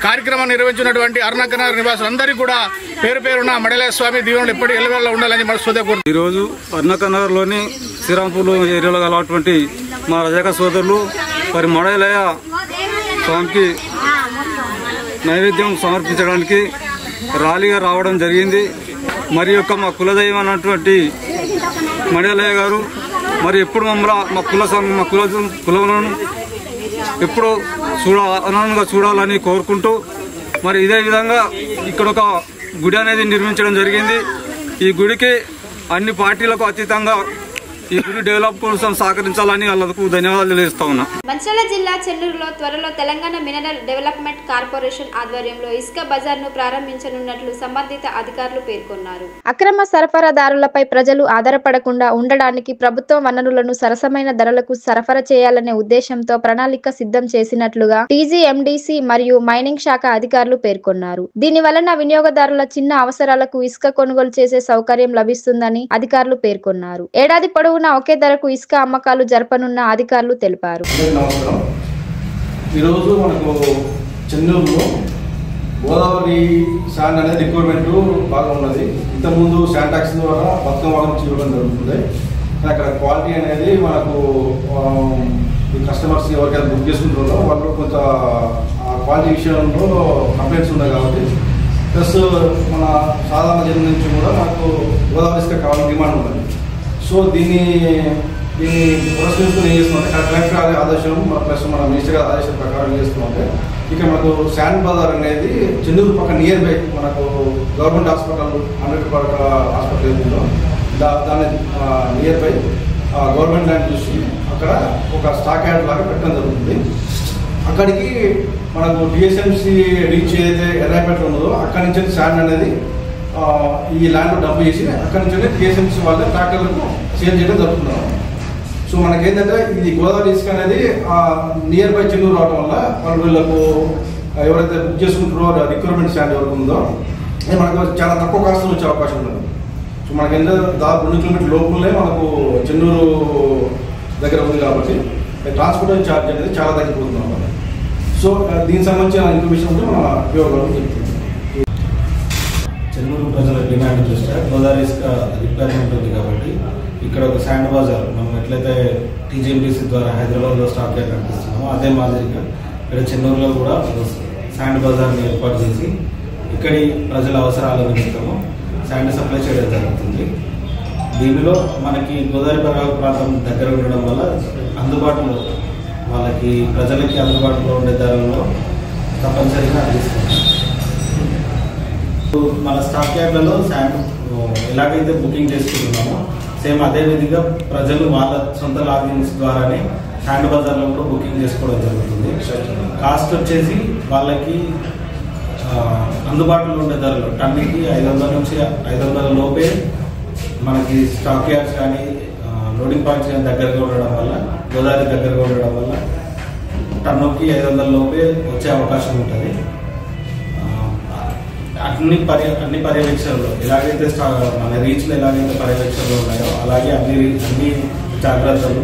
కార్యక్రమం నిర్వహించినటువంటి అరుణకనగర్ నివాసులందరికీ కూడా పేరు పేరున మడేలయ్య స్వామి దీవెనలు ఎప్పటి ఎల్లవేళ ఉండాలని మనస్ఫూర్తిగా కోరుతున్నాను. ఈరోజు అరుణకనగర్లోని శ్రీరాంపూర్ ఏరియాలో గలటువంటి మా రజక సోదరులు మరి మడేలయ్య స్వామికి నైవేద్యం సమర్పించడానికి ర్యాలీగా రావడం జరిగింది. మరి యొక్క మా కులదైవం అన్నటువంటి మడేలయ్య గారు మరి ఎప్పుడు మా కులను ఎప్పుడు ఆనందంగా చూడాలని కోరుకుంటూ మరి ఇదే విధంగా ఇక్కడ ఒక గుడి అనేది నిర్మించడం జరిగింది. ఈ గుడికి అన్ని పార్టీలకు అతీతంగా ఈ గుడి డెవలప్ కోసం సహకరించాలని వాళ్ళకు ధన్యవాదాలు తెలియజేస్తా ఉన్నా. మంచిర్యాల జిల్లా చెన్నూరులో త్వరలో తెలంగాణ మినరల్ డెవలప్మెంట్ కార్పొరేషన్ ఆధ్వర్యంలో ఇసుక బజార్ను ప్రారంభించనున్నట్లు సంబంధిత అధికారులు పేర్కొన్నారు. అక్రమ సరఫరాదారులపై ప్రజలు ఆధారపడకుండా ఉండడానికి ప్రభుత్వ వనరులను సరసమైన ధరలకు సరఫరా చేయాలనే ఉద్దేశంతో ప్రణాళిక సిద్ధం చేసినట్లుగా టీజీఎండీసీ మరియు మైనింగ్ శాఖ అధికారులు పేర్కొన్నారు. దీని వలన వినియోగదారుల చిన్న అవసరాలకు ఇసుక కొనుగోలు చేసే సౌకర్యం లభిస్తుందని అధికారులు పేర్కొన్నారు. ఏడాది పొడవు ఒకే ధరకు ఇసుక అమ్మకాలు జరపనున్న అధికారులు తెలిపారు. ఈరోజు మనకు చెన్నూరులో గోదావరి శాండ్ అనేది రిక్వైర్మెంట్ బాగా ఉన్నది. ఇంతకుముందు శాండ్ ట్యాక్స్ ద్వారా బతుకమ్మ నుంచి ఇవ్వడం జరుగుతుంది. అక్కడ క్వాలిటీ అనేది మనకు ఈ కస్టమర్స్ ఎవరికైనా బుక్ చేసుకుంటున్నారో వాళ్ళు కొంత క్వాలిటీ విషయంలో కంప్లైంట్స్ ఉన్నాయి కాబట్టి ప్లస్ మన సాధారణ జనం నుంచి కూడా మనకు గోదావరి ఇసుక కావాలని డిమాండ్ ఉన్నది. సో దీన్ని పురస్కరించుకుని ఏం చేస్తున్నాం కలెక్టర్ గారి ఆదేశం ప్లస్ మన మినిస్టర్ గారి ఆదేశం ప్రకారం చేస్తున్నామంటే ఇక్కడ మనకు శాండ్ బజార్ అనేది చెన్నూరు పక్క నియర్ బై మనకు గవర్నమెంట్ హాస్పిటల్ 100 పడక హాస్పిటల్ ఏదో దాని నియర్ బై గవర్నమెంట్ ల్యాండ్ చూసి అక్కడ ఒక స్టాక్ యార్డ్ లాగా పెట్టడం జరుగుతుంది. అక్కడికి మనకు డిఎస్ఎంసీ రీచ్ ఏదైతే ఎర్రాపేట ఉన్నదో అక్కడి నుంచి శాండ్ అనేది ఈ ల్యాండ్ డబ్బు చేసి అక్కడి నుంచి టీఎస్ఎంసీ వాళ్ళే ట్రాక్టర్లకు సేల్ చేయడం జరుగుతున్నాం. సో మనకేంటంటే ఇది గోదావరి ఇసుక అనేది నియర్ బై చెన్నూరు రావడం వల్ల వాళ్ళు వీళ్ళకు ఎవరైతే బుక్ చేసుకుంటారో రిక్వైర్మెంట్ శాండ్ ఎవరికి ఉందో అది మనకు చాలా తక్కువ కాస్ట్లో వచ్చే అవకాశం ఉంటుంది. సో మనకేంటంటే దాదాపు 2 కిలోమీటర్ లోపలనే మనకు చెన్నూరు దగ్గర ఉంది కాబట్టి ట్రాన్స్పోర్టేషన్ ఛార్జ్ అనేది చాలా తగ్గిపోతుంది అన్నమాట. సో దీనికి సంబంధించిన ఇన్ఫర్మేషన్ ఉంటే మన ఉపయోగాలు చెప్తుంది. చెన్నూరు ప్రజల డిమాండ్ చూస్తే గోదావరి ఇసుక రిక్వైర్మెంట్ ఉంది కాబట్టి ఇక్కడ ఒక శాండ్ బజార్ మనం ఎట్లయితే టీజీఎండీసీ ద్వారా హైదరాబాద్లో స్టాక్ యార్డ్ కనిపిస్తున్నామో అదే మాదిరిగా ఇక్కడ చెన్నూరులో కూడా శాండ్ బజార్ని ఏర్పాటు చేసి ఇక్కడి ప్రజల అవసరాల నిమిత్తము శాండ్ సప్లై చేయడం జరుగుతుంది. దీనిలో మనకి గోదావరి పర్వత ప్రాంతం దగ్గర ఉండడం వల్ల అందుబాటులో వాళ్ళకి ప్రజలకి అందుబాటులో ఉండే ధరల్లో తప్పనిసరిగా అందిస్తుంది. మన స్టాక్ యార్డ్లలో శాండ్ ఎలాగైతే బుకింగ్ చేసుకుంటున్నామో సేమ్ అదే విధంగా ప్రజలు వాళ్ళ సొంత లాగిన్స్ ద్వారానే శాండ్ బజార్లో కూడా బుకింగ్ చేసుకోవడం జరుగుతుంది. కాస్ట్ వచ్చేసి వాళ్ళకి అందుబాటులో ఉండే ధరలు టన్నుకి 500 నుంచి 500 లోపే మనకి స్టాక్ యార్డ్స్ కానీ లోడింగ్ పాయింట్స్ కానీ దగ్గరగా ఉండడం వల్ల గోదావరి దగ్గరగా ఉండడం వల్ల టన్నుకి 500 లోపే వచ్చే అవకాశం ఉంటుంది. అన్ని పర్యవేక్షణలు ఎలాగైతే మన రీచ్లో ఎలాగైతే పర్యవేక్షణలు ఉన్నాయో అలాగే అన్ని జాగ్రత్తలు,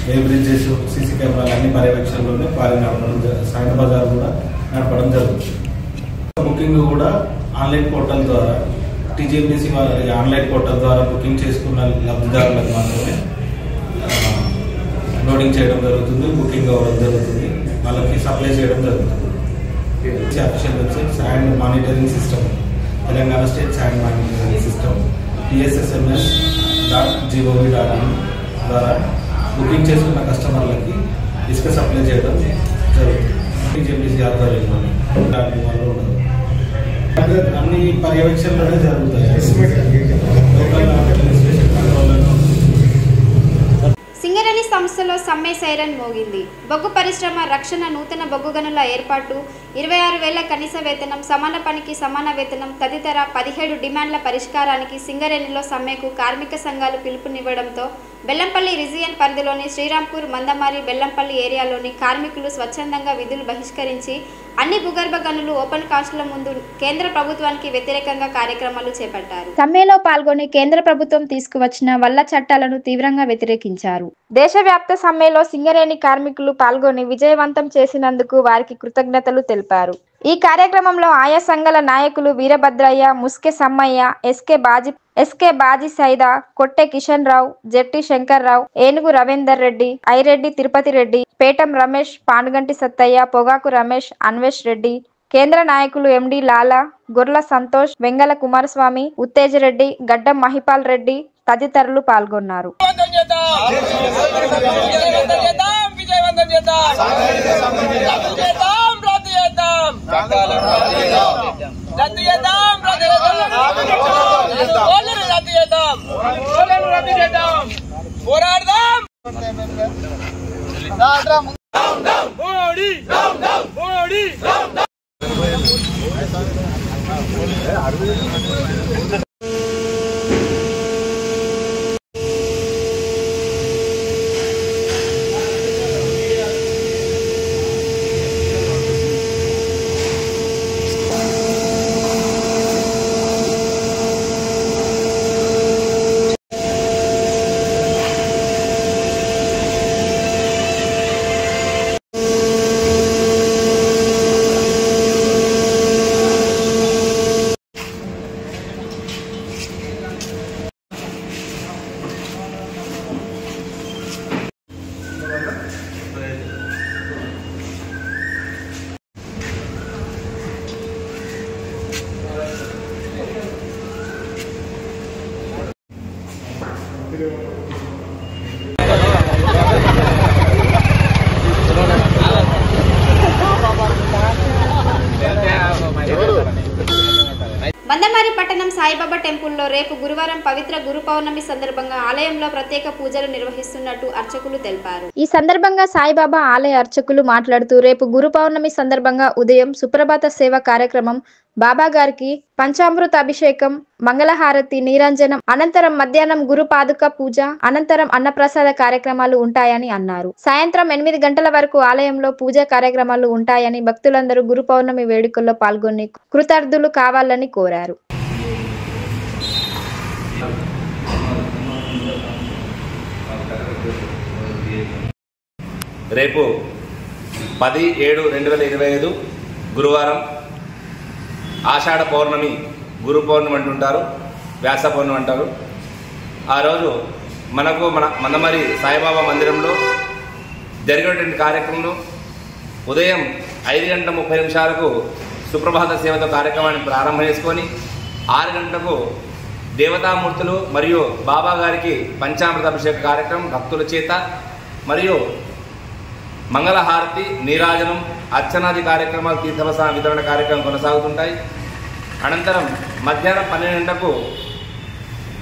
వే బ్రిడ్జెస్, సీసీ కెమెరాలు అన్ని పర్యవేక్షణలోనే వారి సాయంత్రం బజార్ కూడా నడపడం జరుగుతుంది. బుకింగ్ కూడా ఆన్లైన్ పోర్టల్ ద్వారా టీజీఎండీసీ వారి ఆన్లైన్ పోర్టల్ ద్వారా బుకింగ్ చేసుకున్న లబ్ధిదారులకు మాత్రమే లోడింగ్ చేయడం జరుగుతుంది, బుకింగ్ అవ్వడం జరుగుతుంది, వాళ్ళకి సప్లై చేయడం జరుగుతుంది. Official website sand monitoring system, Telangana state sand monitoring system TSSMS.gov.in ద్వారా బుకింగ్ చేసుకున్న కస్టమర్లకి ఇసుక సప్లై చేయడం జరుగుతుంది. టీజీఎండీసీ ఆధ్వర్యంలో అన్ని పర్యవేక్షణలోనే జరుగుతాయి. సింగరేణి సంస్థలో సమ్మె సైరన్ మోగింది. బొగ్గు పరిశ్రమ రక్షణ, నూతన బొగ్గు గనుల ఏర్పాటు, 26,000 కనీస వేతనం, సమాన పనికి సమాన వేతనం తదితర 17 డిమాండ్ల పరిష్కారానికి సింగరేణిలో సమ్మెకు కార్మిక సంఘాలు పిలుపునివ్వడంతో బెల్లంపల్లి రీజియన్ పరిధిలోని శ్రీరాంపూర్, మందమారి, బెల్లంపల్లి ఏరియాలోని కార్మికులు స్వచ్ఛందంగా విధులు బహిష్కరించి అన్ని భూగర్భ గనులు ఓపెన్ కాస్ట్ల ముందు కేంద్ర ప్రభుత్వానికి వ్యతిరేకంగా కార్యక్రమాలు చేపట్టారు. సమ్మెలో పాల్గొని కేంద్ర ప్రభుత్వం తీసుకువచ్చిన వల్ల చట్టాలను తీవ్రంగా వ్యతిరేకించారు. దేశవ్యాప్త సమ్మెలో సింగరేణి కార్మికులు పాల్గొని విజయవంతం చేసినందుకు వారికి కృతజ్ఞతలు తెలిపారు. ఈ కార్యక్రమంలో ఆయా సంఘాల నాయకులు వీరభద్రయ్య, ముస్కె సమ్మయ్య, ఎస్కే బాజీ సైదా, కొట్టె కిషన్ రావు, జెట్టి శంకర్ రావు, ఏనుగు రవీందర్ రెడ్డి, ఐరెడ్డి తిరుపతి రెడ్డి, పేటం రమేష్, పానుగంటి సత్తయ్య, పొగాకు రమేష్, అన్వేష్ రెడ్డి, కేంద్ర నాయకులు ఎండి లాలా, గొర్ల సంతోష్, వెంగల కుమారస్వామి, ఉత్తేజ రెడ్డి, గడ్డం మహిపాల్ రెడ్డి తదితరులు పాల్గొన్నారు. మందమారి పట్టణం సాయిబాబా టెంపుల్లో రేపు గురువారం పవిత్ర గురు పౌర్ణమి సందర్భంగా ఆలయంలో ప్రత్యేక పూజలు నిర్వహిస్తున్నట్టు అర్చకులు తెలిపారు. ఈ సందర్భంగా సాయిబాబా ఆలయ అర్చకులు మాట్లాడుతూ రేపు గురు పౌర్ణమి సందర్భంగా ఉదయం సుప్రభాత సేవ కార్యక్రమం, బాబా గారికి పంచామృత అభిషేకం, మంగళహారతి, నీరాంజనం, అనంతరం మధ్యాహ్నం గురు పాదుక పూజ, అనంతరం అన్నప్రసాద కార్యక్రమాలు ఉంటాయని అన్నారు. సాయంత్రం 8 గంటల వరకు ఆలయంలో పూజా కార్యక్రమాలు ఉంటాయని భక్తులందరూ గురు పౌర్ణమి వేడుకల్లో పాల్గొని కృతార్థులు కావాలని కోరారు. రేపు 10/7/2025 గురువారం ఆషాఢ పౌర్ణమి, గురు పౌర్ణమి అంటుంటారు, వ్యాస పౌర్ణమి అంటారు. ఆ రోజు మనకు మన మందమరి సాయిబాబా మందిరంలో జరిగినటువంటి కార్యక్రమంలో ఉదయం 5:30 సుప్రభాత సేవతో కార్యక్రమాన్ని ప్రారంభం చేసుకొని 6 గంటలకు దేవతామూర్తులు మరియు బాబా గారికి పంచామృత అభిషేక కార్యక్రమం భక్తుల చేత మరియు మంగళహారతి, నీరాజనం, అర్చనాది కార్యక్రమాలు, తీర్థవసాన వితరణ కార్యక్రమం కొనసాగుతుంటాయి. అనంతరం మధ్యాహ్నం 12 గంటలకు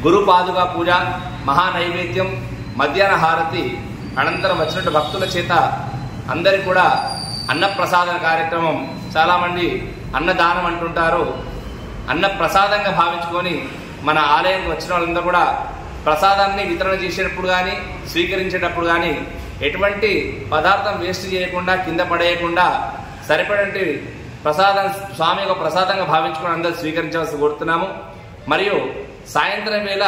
గురు పాదుగా పూజ, మహానైవేద్యం, మధ్యాహ్న హారతి, అనంతరం వచ్చినట్టు భక్తుల చేత అందరికీ కూడా అన్నప్రసాదన కార్యక్రమం. చాలామంది అన్నదానం అంటుంటారు. అన్నప్రసాదంగా భావించుకొని మన ఆలయానికి వచ్చిన వాళ్ళందరూ కూడా ప్రసాదాన్ని వితరణ చేసేటప్పుడు కానీ స్వీకరించేటప్పుడు కానీ ఎటువంటి పదార్థం వేస్ట్ చేయకుండా కింద పడేయకుండా సరిపడంటి ప్రసాదం స్వామి యొక్క ప్రసాదంగా భావించుకుని అందరూ స్వీకరించవలసి కోరుతున్నాము. మరియు సాయంత్రం వేళ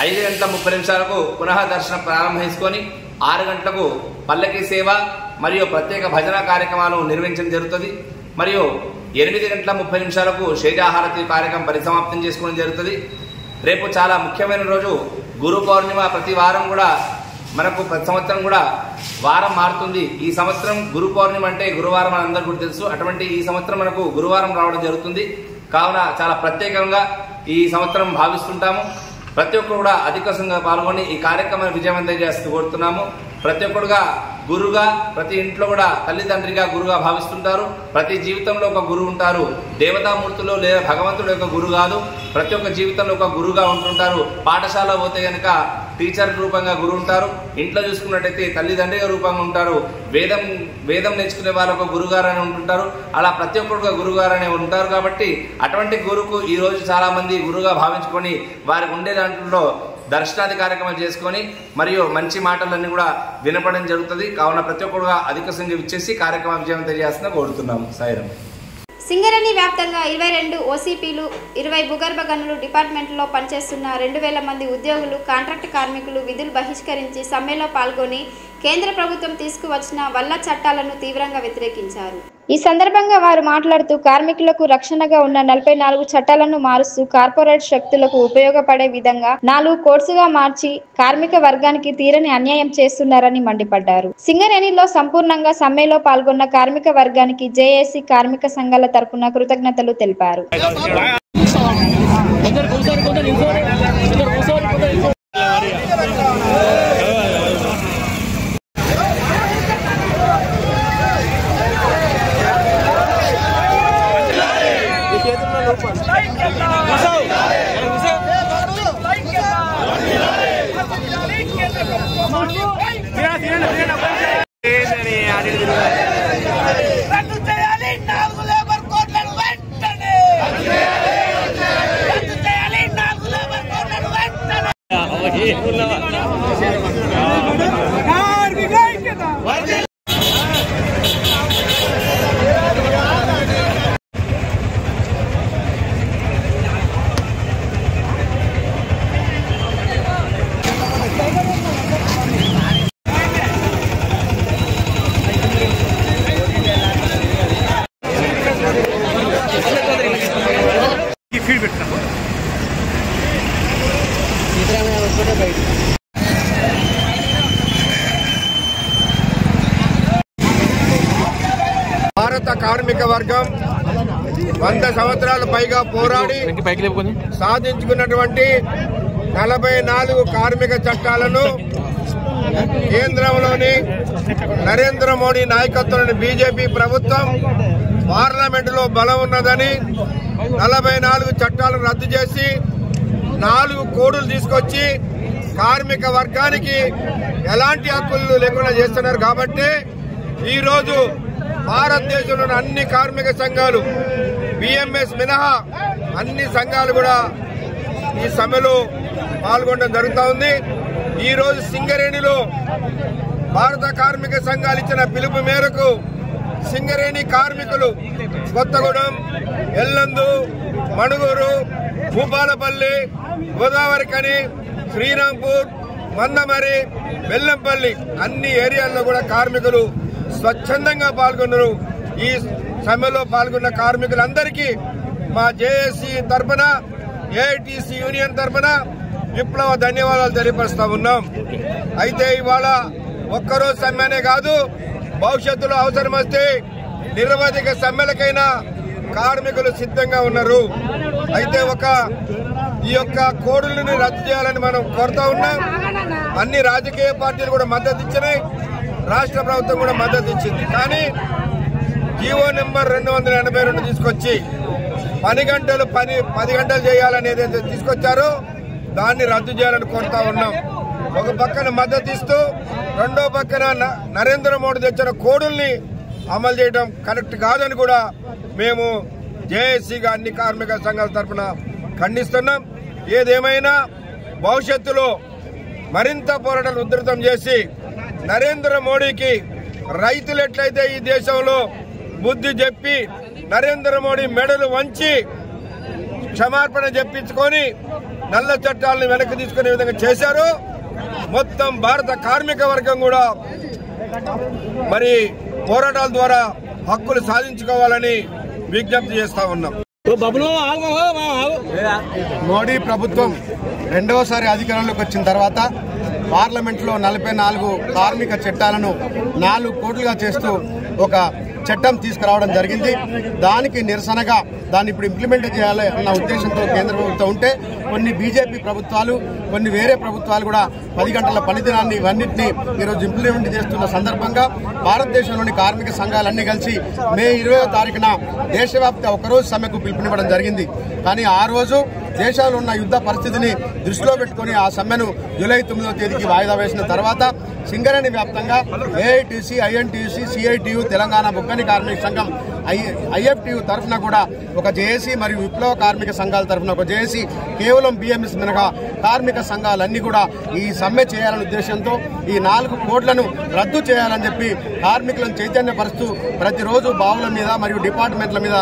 5:30 పునః దర్శనం ప్రారంభించుకొని 6 గంటలకు పల్లకి సేవ మరియు ప్రత్యేక భజన కార్యక్రమాలు నిర్వహించడం జరుగుతుంది. మరియు 8:30 శేజాహారతి కార్యక్రమం పరిసమాప్తం చేసుకోవడం జరుగుతుంది. రేపు చాలా ముఖ్యమైన రోజు గురు పౌర్ణిమ. ప్రతి వారం కూడా మనకు ప్రతి సంవత్సరం కూడా వారం మారుతుంది. ఈ సంవత్సరం గురు పౌర్ణిమ అంటే గురువారం అని అందరికీ తెలుసు. అటువంటి ఈ సంవత్సరం మనకు గురువారం రావడం జరుగుతుంది. కావున చాలా ప్రత్యేకంగా ఈ సంవత్సరం భావిస్తుంటాము. ప్రతి ఒక్కరు కూడా అధికంగా పాల్గొని ఈ కార్యక్రమాన్ని విజయవంతం చేస్తూ కోరుతున్నాము. ప్రతి ఒక్కరుగా గురుగా ప్రతి ఇంట్లో కూడా తల్లిదండ్రిగా గురుగా భావిస్తుంటారు. ప్రతి జీవితంలో ఒక గురువు ఉంటారు. దేవతామూర్తులు లేదా భగవంతుడు యొక్క గురువు కాదు, ప్రతి ఒక్క జీవితంలో ఒక గురువుగా ఉంటుంటారు. పాఠశాల పోతే కనుక టీచర్ రూపంగా గురువు ఉంటారు. ఇంట్లో చూసుకున్నట్టయితే తల్లిదండ్రిగా రూపంగా ఉంటారు. వేదం నేర్చుకునే వాళ్ళు ఒక గురుగారని ఉంటుంటారు. అలా ప్రతి ఒక్కరుగా గురుగారని ఉంటారు. కాబట్టి అటువంటి గురువుకు ఈ రోజు చాలా మంది గురువుగా భావించుకొని వారికి ఉండే దాంట్లో దర్శనాది కార్యక్రమాలు చేసుకొని మరియు మంచి మాటలన్నీ కూడా వినపడడం జరుగుతుంది. కావున ప్రతి ఒక్కరుగా అధిక సంఖ్య ఇచ్చేసి కార్యక్రమం విజయవంతం చేస్తున్నా కోరుతున్నాము. సాయిరాం. సింగరేణి వ్యాప్తంగా 22 ఓసీపీలు, 20 భూగర్భ గనులు డిపార్ట్మెంట్లో పనిచేస్తున్న 2000 మంది ఉద్యోగులు, కాంట్రాక్ట్ కార్మికులు విధులు బహిష్కరించి సమ్మెలో పాల్గొని కేంద్ర ప్రభుత్వం తీసుకువచ్చిన వల్ల చట్టాలను తీవ్రంగా వ్యతిరేకించారు. ఈ సందర్భంగా వారు మాట్లాడుతూ కార్మికులకు రక్షణగా ఉన్న 44 చట్టాలను మారుస్తూ కార్పొరేట్ శక్తులకు ఉపయోగపడే విధంగా 4 కోడ్స్గా మార్చి కార్మిక వర్గానికి తీరని అన్యాయం చేస్తున్నారని మండిపడ్డారు. సింగరేణిలో సంపూర్ణంగా సమ్మెలో పాల్గొన్న కార్మిక వర్గానికి జేఏసీ కార్మిక సంఘాల తరపున కృతజ్ఞతలు తెలిపారు. భారత కార్మిక వర్గం 100 సంవత్సరాల పైగా పోరాడి సాధించుకున్నటువంటి 44 కార్మిక చట్టాలను కేంద్రంలోని నరేంద్ర మోడీ నాయకత్వంలోని బీజేపీ ప్రభుత్వం పార్లమెంటులో బలం ఉన్నదని 44 చట్టాలను రద్దు చేసి 4 కోడులు తీసుకొచ్చి కార్మిక వర్గానికి ఎలాంటి హక్కులు లేకుండా చేస్తున్నారు. కాబట్టి ఈరోజు భారతదేశంలోని అన్ని కార్మిక సంఘాలు బిఎంఎస్ మినహా అన్ని సంఘాలు కూడా ఈ సమ్మెలో పాల్గొనడం జరుగుతూ ఉంది. ఈరోజు సింగరేణిలో భారత కార్మిక సంఘాలు ఇచ్చిన పిలుపు మేరకు సింగరేణి కార్మికులు కొత్తగూడెం, ఎల్లందు, మణుగూరు, భూపాలపల్లి, గోదావరికని, శ్రీరాంపూర్, మందమరి, బెల్లంపల్లి అన్ని ఏరియాల్లో కూడా కార్మికులు స్వచ్ఛందంగా పాల్గొన్నారు. ఈ సమ్మెలో పాల్గొన్న కార్మికులందరికీ మా జేఏసీ తరఫున, ఏఐటీసీ యూనియన్ తరఫున విప్లవ ధన్యవాదాలు తెలియపరుస్తా ఉన్నాం. అయితే ఇవాళ ఒక్కరోజు సమ్మెనే కాదు, భవిష్యత్తులో అవసరం వస్తే నిరవధిక సమ్మెలకైనా కార్మికులు సిద్ధంగా ఉన్నారు. అయితే ఈ యొక్క కోడులను రద్దు చేయాలని మనం కోరుతా ఉన్నాం. అన్ని రాజకీయ పార్టీలు కూడా మద్దతు ఇచ్చినాయి, రాష్ట్ర ప్రభుత్వం కూడా మద్దతు ఇచ్చింది. కానీ జీవో నెంబర్ 282 తీసుకొచ్చి 10 గంటలు చేయాలని ఏదైతే తీసుకొచ్చారో దాన్ని రద్దు చేయాలని కోరుతా ఉన్నాం. ఒక పక్కన మద్దతు ఇస్తూ రెండో పక్కన నరేంద్ర మోడీ తెచ్చిన కోడుల్ని అమలు చేయడం కరెక్ట్ కాదని కూడా మేము జేఏసీగా అన్ని కార్మిక సంఘాల తరఫున ఖండిస్తున్నాం. ఏదేమైనా భవిష్యత్తులో మరింత పోరాటాలు ఉధృతం చేసి నరేంద్ర మోడీకి రైతులు ఎట్లయితే ఈ దేశంలో బుద్ధి చెప్పి నరేంద్ర మోడీ మెడలు వంచి క్షమార్పణ చెప్పించుకొని నల్ల చట్టాలను వెనక్కి తీసుకునే విధంగా చేశారు. మొత్తం భారత కార్మిక వర్గం కూడా మరి పోరాటాల ద్వారా హక్కులు సాధించుకోవాలని విజ్ఞప్తి చేస్తా ఉన్నాం. మోడీ ప్రభుత్వం రెండవసారి అధికారంలోకి వచ్చిన తర్వాత పార్లమెంట్లో 44 కార్మిక చట్టాలను 4 కోట్లుగా చేస్తూ ఒక చట్టం తీసుకురావడం జరిగింది. దానికి నిరసనగా దాన్ని ఇప్పుడు ఇంప్లిమెంట్ చేయాలి అన్న ఉద్దేశంతో కేంద్ర ప్రభుత్వం ఉంటే కొన్ని బీజేపీ ప్రభుత్వాలు, కొన్ని వేరే ప్రభుత్వాలు కూడా 10 గంటల పనిదినాన్ని ఇవన్నింటినీ ఈరోజు ఇంప్లిమెంట్ చేస్తున్న సందర్భంగా భారతదేశంలోని కార్మిక సంఘాలన్నీ కలిసి మే 20వ తారీఖున దేశవ్యాప్త ఒకరోజు సమ్మెకు పిలుపునివ్వడం జరిగింది. కానీ ఆ రోజు దేశంలో ఉన్న యుద్ధ పరిస్థితిని దృష్టిలో పెట్టుకుని ఆ సమ్మెను జూలై 9వ తేదీకి వాయిదా వేసిన తర్వాత సింగరేణి వ్యాప్తంగా ఏఐటీసీ, ఐఎన్టీయూసీ, సిఐటియు, తెలంగాణ బొగ్గని కార్మిక సంఘం, ఐఎఫ్టియు తరఫున కూడా ఒక జేఏసీ మరియు విప్లవ కార్మిక సంఘాల తరఫున ఒక జేఏసీ, కేవలం బిఎంఎస్ మినహా కార్మిక సంఘాలన్నీ కూడా ఈ సమ్మె చేయాలనే ఉద్దేశంతో ఈ 4 కోట్లను రద్దు చేయాలని చెప్పి కార్మికులను చైతన్యపరుస్తూ ప్రతిరోజు బావుల మీద మరియు డిపార్ట్మెంట్ల మీద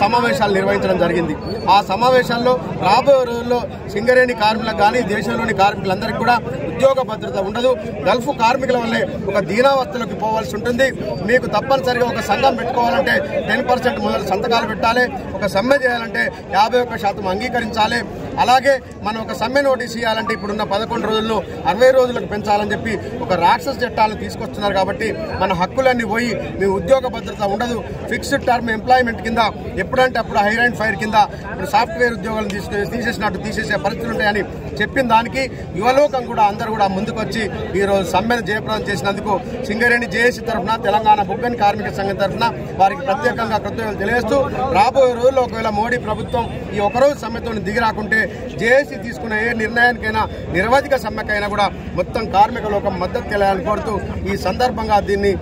సమావేశాలు నిర్వహించడం జరిగింది. ఆ సమావేశాల్లో రాబోయే రోజుల్లో సింగరేణి కార్మికులకు కానీ దేశంలోని కార్మికులందరికీ కూడా ఉద్యోగ భద్రత ఉండదు. గల్ఫ్ కార్మికుల వల్లే ఒక దీనావస్థలోకి పోవాల్సి ఉంటుంది. మీకు తప్పనిసరిగా ఒక సంఘం పెట్టుకోవాలంటే 10% మొదలు సంతకాలు పెట్టాలి. ఒక సమ్మె చేయాలంటే 51% అంగీకరించాలి. అలాగే మనం ఒక సమ్మె నోటీస్ ఇవ్వాలంటే ఇప్పుడున్న 11 రోజుల్లో 60 రోజులకు పెంచాలని చెప్పి ఒక రాక్షస చట్టాలను తీసుకొస్తున్నారు. కాబట్టి మన హక్కులన్నీ పోయి మీ ఉద్యోగ భద్రత ఉండదు. ఫిక్స్డ్ టర్మ్ ఎంప్లాయ్మెంట్ కింద ఎప్పుడంటే అప్పుడు హైర్ అండ్ ఫైర్ కింద ఇప్పుడు సాఫ్ట్వేర్ ఉద్యోగాలను తీసేసినట్టు తీసేసే పరిస్థితులు ఉంటాయని చెప్పిన దానికి యువలోకం కూడా అందరూ కూడా ముందుకొచ్చి ఈరోజు సమ్మెను జయప్రదం చేసినందుకు సింగరేణి జేఏసీ తరఫున, తెలంగాణ బొగ్గని కార్మిక సంఘం తరఫున వారికి ప్రత్యేకంగా కృతజ్ఞతలు తెలియజేస్తూ రాబోయే రోజుల్లో ఒకవేళ మోడీ ప్రభుత్వం ఈ ఒకరోజు సమ్మెతో దిగిరాకుంటే జేఏసీ తీసుకున్న ఏ నిర్ణయానికైనా నిరవధిక సమ్మెకైనా కూడా మొత్తం కార్మిక లోకం మద్దతు తెలియాలని కోరుతూ ఈ సందర్భంగా దీన్ని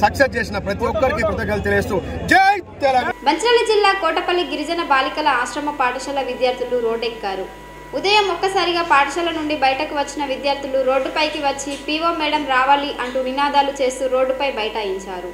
సక్సెస్ చేసిన ప్రతి ఒక్కరికి కృతజ్ఞతలు తెలియజేస్తూ జై తెలంగాణ. మంచిర్యాల జిల్లా కోటపల్లి గిరిజన బాలికల ఆశ్రమ పాఠశాల విద్యార్థులు రోడ్డెక్కారు. ఉదయం ఒక్కసారిగా పాఠశాల నుండి బయటకు వచ్చిన విద్యార్థులు రోడ్డుపైకి వచ్చి పీఓ మేడం రావాలి అంటూ నినాదాలు చేస్తూ రోడ్డుపై బైఠాయించారు.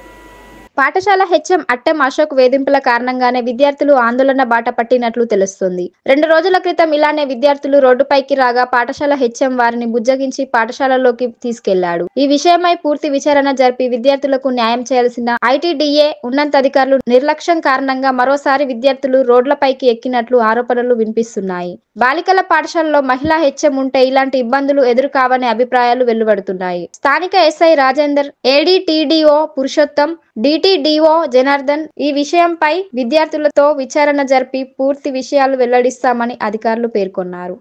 పాఠశాల హెచ్ఎం అట్టెం అశోక్ వేధింపుల కారణంగానే విద్యార్థులు ఆందోళన బాట పట్టినట్లు తెలుస్తుంది. 2 రోజుల క్రితం ఇలానే విద్యార్థులు రోడ్డుపైకి రాగా పాఠశాల హెచ్ఎం వారిని బుజ్జగించి పాఠశాలలోకి తీసుకెళ్లాడు. ఈ విషయమై పూర్తి విచారణ జరిపి విద్యార్థులకు న్యాయం చేయాల్సిన ఐటీడీఏ ఉన్నతాధికారులు నిర్లక్ష్యం కారణంగా మరోసారి విద్యార్థులు రోడ్లపైకి ఎక్కినట్లు ఆరోపణలు వినిపిస్తున్నాయి. బాలికల పాఠశాలలో మహిళా హెచ్ఎం ఉంటే ఇలాంటి ఇబ్బందులు ఎదురుకావనే అభిప్రాయాలు వెలువడుతున్నాయి. స్థానిక ఎస్ఐ రాజేందర్, ఏడీటీడీఓ పురుషోత్తం, డిటిడిఓ జనార్దన్ ఈ విషయంపై విద్యార్థులతో విచారణ జరిపి పూర్తి విషయాలు వెల్లడిస్తామని అధికారులు పేర్కొన్నారు.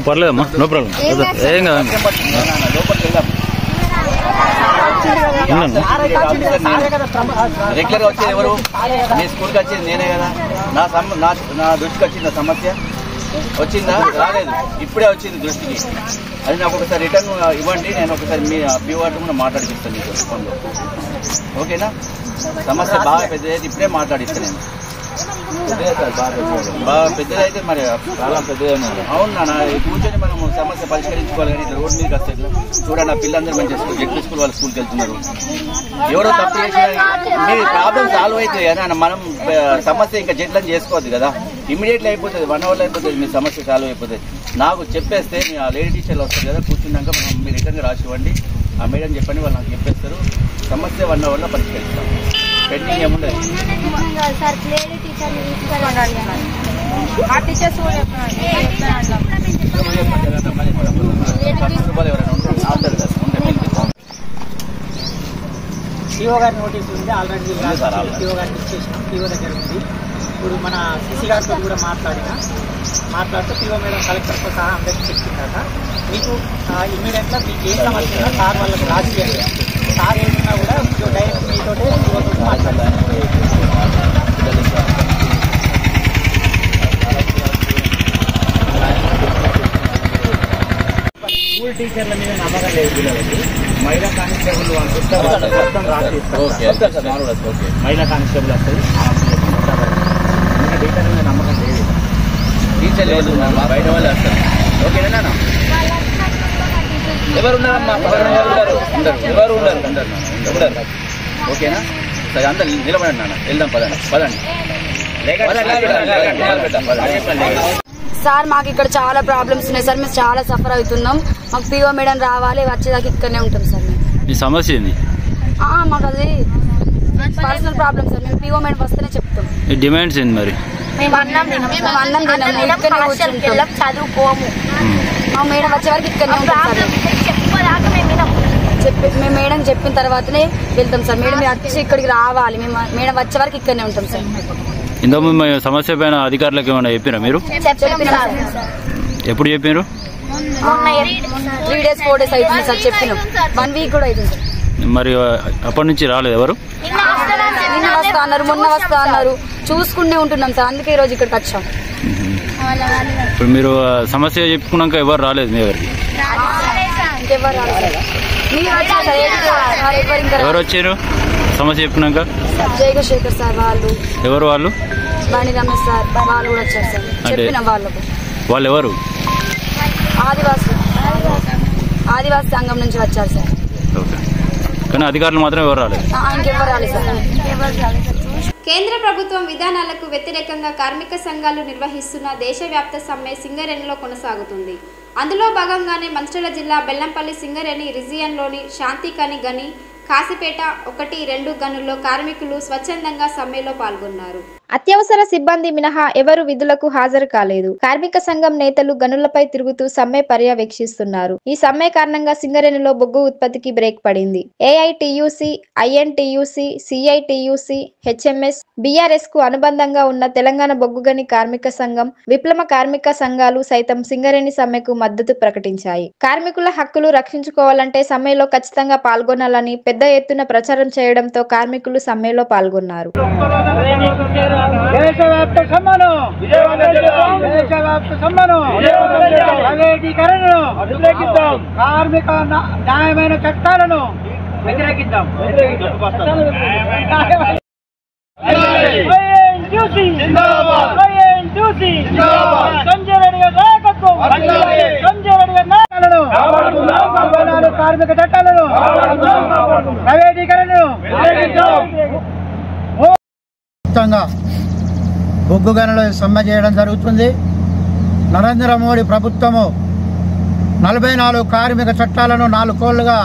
పర్లేదమ్మా, నో ప్రాబ్లం, ఏం కాదు. రెగ్యులర్ గా వచ్చేది ఎవరు? మీ స్కూల్కి వచ్చేది నేనే కదా. నా దృష్టికి వచ్చిందా సమస్య? వచ్చిందా? రాలేదు, ఇప్పుడే వచ్చింది దృష్టికి. అది నాకు ఒకసారి రిటర్న్ ఇవ్వండి, నేను ఒకసారి మీ పీఓతో కూడా మాట్లాడిపిస్తాను మీకు ఫోన్లో. ఓకేనా? సమస్య బాగా పెద్దదైతే ఇప్పుడే మాట్లాడిస్తాను నేను. బాగా పెద్దదైతే మరి చాలా పెద్దదే ఉన్నది. అవును నాన్న, కూర్చొని మనం సమస్య పరిష్కరించుకోవాలి. కానీ రోడ్ మీదకి వస్తే చూడండి, నా పిల్లలందరూ మంచి జెడ్ స్కూల్ వాళ్ళ స్కూల్కి వెళ్తున్నారు. ఎవరో తప్పు చేసిన మీరు ప్రాబ్లం సాల్వ్ అవుతుంది కదా. మనం సమస్య ఇంకా జెడ్లను చేసుకోవద్దు కదా. ఇమీడియట్లీ అయిపోతుంది, 1 అవర్లో అయిపోతుంది, మీ సమస్య సాల్వ్ అయిపోతుంది. నాకు చెప్పేస్తే మీ ఆ లేడీ టీచర్లు వస్తారు కదా, కూర్చున్నాక మనం మీరు రిటర్న్గా రాసి ఇవ్వండి. ఆ మేడం చెప్పండి, వాళ్ళు నాకు చెప్పేస్తారు. సమస్య 1 అవర్లో పరిష్కరిస్తాం. పెండింగ్ ఏముండదు. పీఓ గారి నోటీసు ఉంది ఆల్రెడీ. పీఓ గారిని ఇచ్చేసినాం, పీఓ దగ్గర ఉంది. ఇప్పుడు మన సిసి గారితో కూడా మాట్లాడుతూ పీఓ మేడం కలెక్టర్తో సహా అందరికీ చెప్తున్నాక మీకు ఇమ్మీడియట్గా మీకు ఏ సమస్య ఉన్నా సార్ వాళ్ళకి రాసి చేయండి. సార్ ఏమన్నా కూడా డైరెక్ట్ మీతో పీఓతో మాట్లాడాలి. స్కూల్ టీచర్ల మీద నమ్మకం మహిళా కానిస్టేబుల్ వస్తుంది నమ్మకం లేదు టీచర్ లేదు బయట వాళ్ళు వస్తారు ఓకేనా ఎవరు ఉన్నారమ్మా ఎవరు ఉండరు ఓకేనా సరే అంతా నిలబడండి నాన్న వెళ్దాం పదండి సార్ మాకు ఇక్కడ చాలా ప్రాబ్లమ్స్ ఉన్నాయి సార్. మేము చాలా సఫర్ అవుతున్నాం. మాకు పిఓ మేడం రావాలి, వచ్చేదాకా ఇక్కడనే ఉంటాం సార్. ఈ సమస్య ఏంది? మాకు అది పర్సనల్ ప్రాబ్లమ్ సార్. మేము పిఓ మేడం వస్తేనే చెప్తాం. డిమాండ్స్ ఏంది మరి? మేము అన్నం తినము, ఇక్కడనే కూర్చుంటాం, చదువుకోము. మా మేడం వచ్చే వరకు ఇక్కడనే ఉంటాం సార్. మేము మేడం చెప్పిన తర్వాతనే వెళ్తాం సార్. మేడం వచ్చి ఇక్కడికి రావాలి, మేము మేడం వచ్చే వరకు ఇక్కడనే ఉంటాం సార్. ఇంతకుముందు సమస్య పైన అధికారులకు ఏమైనా చెప్పినా మీరు? ఎప్పుడు చెప్పారు? 3 days 4 days అవుతుంది సార్. చెప్పినాం 1 week కూడా అవుతుంది సార్. మరి అప్పటి నుంచి రాలేదు ఎవరు? నిన్న వస్తా అన్నారు, మొన్న వస్తా అన్నారు. చూసుకుంటూ ఉంటున్నాం సార్. అందుకే ఈరోజు ఇక్కడికి వచ్చాం. ఇప్పుడు మీరు సమస్య చెప్పుకున్నాక ఎవరు రాలేదు మీ ఎవరికి? ఇంకెవరు రాలేదు. ఎవరు వచ్చారు సమస్య చెప్పినాక? జయశేఖర్ సార్ వాళ్ళు. ఎవరు వాళ్ళు? బండి రమేష్ సార్ వాళ్ళు కూడా వచ్చారు సార్. చెప్పిన వాళ్ళు ఎవరు? ఆదివాసి సంఘం నుంచి వచ్చారు సార్. కానీ అధికారులు మాత్రం ఎవరు రాలేదు. ఇంకెవరు రాలేదు సార్. కేంద్ర ప్రభుత్వం విధానాలకు వ్యతిరేకంగా కార్మిక సంఘాలు నిర్వహిస్తున్న దేశవ్యాప్త సమ్మె సింగరేణిలో కొనసాగుతుంది. అందులో భాగంగానే మంచిర్యాల జిల్లా బెల్లంపల్లి సింగరేణి రీజియన్లోని శాంతికని గని, కాసిపేట 1-2 గనుల్లో కార్మికులు స్వచ్ఛందంగా సమ్మెలో పాల్గొన్నారు. అత్యవసర సిబ్బంది మినహా ఎవరు విధులకు హాజరు కాలేదు. కార్మిక సంఘం నేతలు గనులపై తిరుగుతూ సమ్మె పర్యవేక్షిస్తున్నారు. ఈ సమ్మె కారణంగా సింగరేణిలో బొగ్గు ఉత్పత్తికి బ్రేక్ పడింది. ఏఐటియుసి, ఐఎన్టియుసి, సిఐటియుసి, హెచ్ఎంఎస్, బిఆర్ఎస్ కు అనుబంధంగా ఉన్న తెలంగాణ బొగ్గుగని కార్మిక సంఘం, విప్లవ కార్మిక సంఘాలు సైతం సింగరేణి సమ్మెకు మద్దతు ప్రకటించాయి. కార్మికుల హక్కులు రక్షించుకోవాలంటే సమ్మెలో ఖచ్చితంగా పాల్గొనాలని పెద్ద ఎత్తున ప్రచారం చేయడంతో కార్మికులు సమ్మెలో పాల్గొన్నారు. దేశవ్యాప్త సమ్మెను ప్రైవేటీకరణను వ్యతిరేకిద్దాం. కార్మిక న్యాయమైన చట్టాలను వ్యతిరేకిద్దాం. కార్మిక చట్టాలను ప్రైవేటీకరణను బొగ్గు గనులు సమ్మె చేయడం జరుగుతుంది. నరేంద్ర మోడీ ప్రభుత్వము 44 కార్మిక చట్టాలను 4 కోళ్లుగా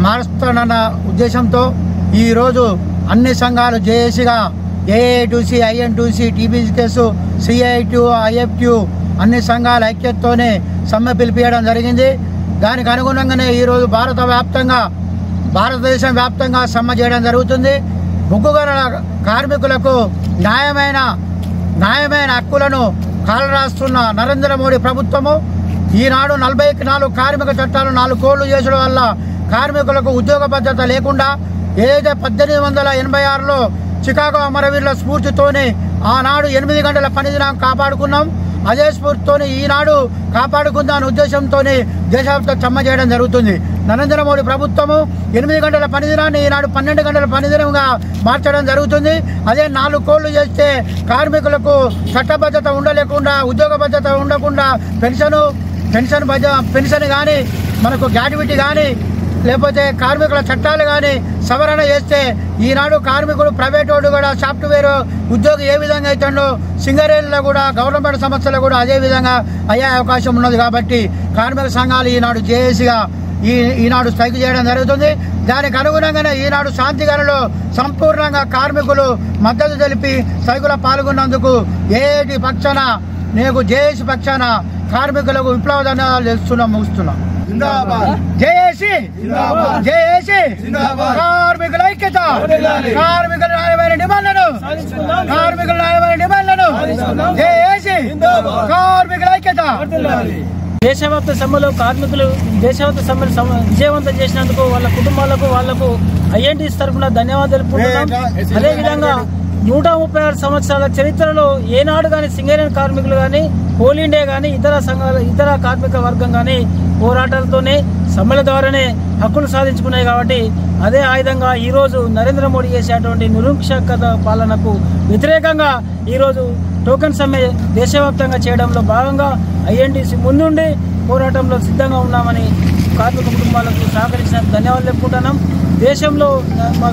మారుస్తానన్న ఉద్దేశంతో ఈరోజు అన్ని సంఘాలు జేఏసీగా ఏఐటిసి, ఐఎన్టిసి, టీబీకేసు, సిఐటి, ఐఎఫ్టి అన్ని సంఘాల ఐక్యతతోనే సమ్మె పిలిపియడం జరిగింది. దానికి అనుగుణంగానే ఈరోజు భారతదేశం వ్యాప్తంగా సమ్మె చేయడం జరుగుతుంది. బొగ్గు గనుల కార్మికులకు న్యాయమైన హక్కులను కాలరాస్తున్న నరేంద్ర మోడీ ప్రభుత్వము ఈనాడు 44 కార్మిక చట్టాలు 4 కోళ్లు చేయడం వల్ల కార్మికులకు ఉద్యోగ భద్రత లేకుండా ఏదైతే 1886లో చికాగో అమరవీరుల స్ఫూర్తితోనే ఆనాడు 8 గంటల పనిదినం కాపాడుకున్నాం. అదే స్ఫూర్తితోని ఈనాడు కాపాడుకుందాని ఉద్దేశంతోనే దేశవ్యాప్త సమ్మె చేయడం జరుగుతుంది. నరేంద్ర మోడీ ప్రభుత్వము 8 గంటల పనిదినాన్ని ఈనాడు 12 గంటల పనిదినంగా మార్చడం జరుగుతుంది. అదే 4 కోళ్లు చేస్తే కార్మికులకు చట్టబద్ధత ఉండలేకుండా, ఉద్యోగ భద్రత ఉండకుండా పెన్షన్ కానీ, మనకు గ్రాట్యుటీ కానీ, లేకపోతే కార్మికుల చట్టాలు కానీ సవరణ చేస్తే ఈనాడు కార్మికుడు ప్రైవేట్ వాడు కూడా సాఫ్ట్వేర్ ఉద్యోగి ఏ విధంగా అవుతుండో సింగరేణిలో కూడా గవర్నమెంట్ సంస్థలు కూడా అదే విధంగా అయ్యే అవకాశం ఉన్నది. కాబట్టి కార్మిక సంఘాలు ఈనాడు జేఏసీగా ఈనాడు స్ట్రైక్ చేయడం జరుగుతుంది. దానికి అనుగుణంగానే ఈనాడు శాంతిగనిలో సంపూర్ణంగా కార్మికులు మద్దతు తెలిపి స్ట్రైకులో పాల్గొన్నందుకు ఏఐటి పక్షాన నేను జేఏసీ పక్షాన కార్మికులకు విప్లవ ధన్యవాదాలు ముగిస్తున్నాం. జేఏసీ కార్మికుల ఐక్యత, కార్మికుల న్యాయమైన డిమాండ్లను జేఏసీ కార్మికుల ఐక్యత. దేశవ్యాప్త సమ్మెలో కార్మికులు దేశవ్యాప్త సమ్మెను విజయవంతం చేసినందుకు వాళ్ళ కుటుంబాలకు, వాళ్లకు ఐఎన్టీసీ తరఫున ధన్యవాదాలు తెలుపుతున్నాం. అదేవిధంగా 136 సంవత్సరాల చరిత్రలో ఏనాడు కానీ సింగరేణి కార్మికులు కానీ, కోల్ ఇండియా కానీ, ఇతర కార్మిక వర్గం కానీ పోరాటాలతోనే సమ్మెల ద్వారానే హక్కులు సాధించుకున్నాయి. కాబట్టి అదే ఆయుధంగా ఈరోజు నరేంద్ర మోడీ చేసేటువంటి నిరంకుశకత పాలనకు వ్యతిరేకంగా ఈరోజు టోకెన్ సమ్మె దేశవ్యాప్తంగా చేయడంలో భాగంగా ఐఎన్టీసీ ముందుండి పోరాటంలో సిద్ధంగా ఉన్నామని కార్మిక కుటుంబాలకు సహకరించినందుకు ధన్యవాదాలు చెప్పుకుంటున్నాం. దేశంలో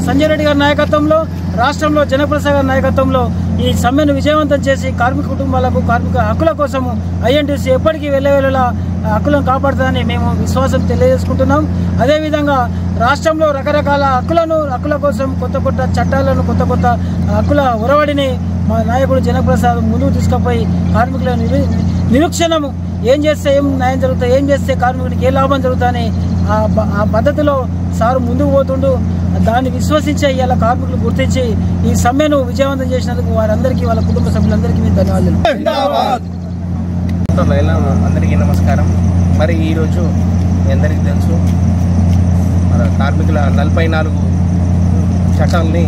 సంజయ్ రెడ్డి గారి నాయకత్వంలో, రాష్ట్రంలో జనప్రసాద్ గారి నాయకత్వంలో ఈ సమ్మెను విజయవంతం చేసి కార్మిక కుటుంబాలకు కార్మిక హక్కుల కోసము ఐఎన్టీసీ ఎప్పటికీ వెళ్ళేలా హక్కులను కాపాడుతుందని మేము విశ్వాసం తెలియజేసుకుంటున్నాం. అదేవిధంగా రాష్ట్రంలో రకరకాల హక్కుల కోసం కొత్త చట్టాలను, కొత్త హక్కుల ఒరవడిని మా నాయకుడు జనప్రసాద్ ముందుకు తీసుకుపోయి కార్మికుల నిరీక్షణము ఏం చేస్తే ఏం న్యాయం జరుగుతుంది, ఏం చేస్తే కార్మికుడికి ఏ లాభం జరుగుతుందని ఆ పద్ధతిలో సారు ముందుకు పోతుండు. దాన్ని విశ్వసించే ఇవాళ కార్మికులు గుర్తించి ఈ సమ్మెను విజయవంతం చేసినందుకు వారందరికీ, వాళ్ళ కుటుంబ సభ్యులందరికీ మేము ధన్యవాదాలు. అందరికీ నమస్కారం. మరి ఈరోజు మీ అందరికీ తెలుసు, మన కార్మికుల 44 చట్టాలని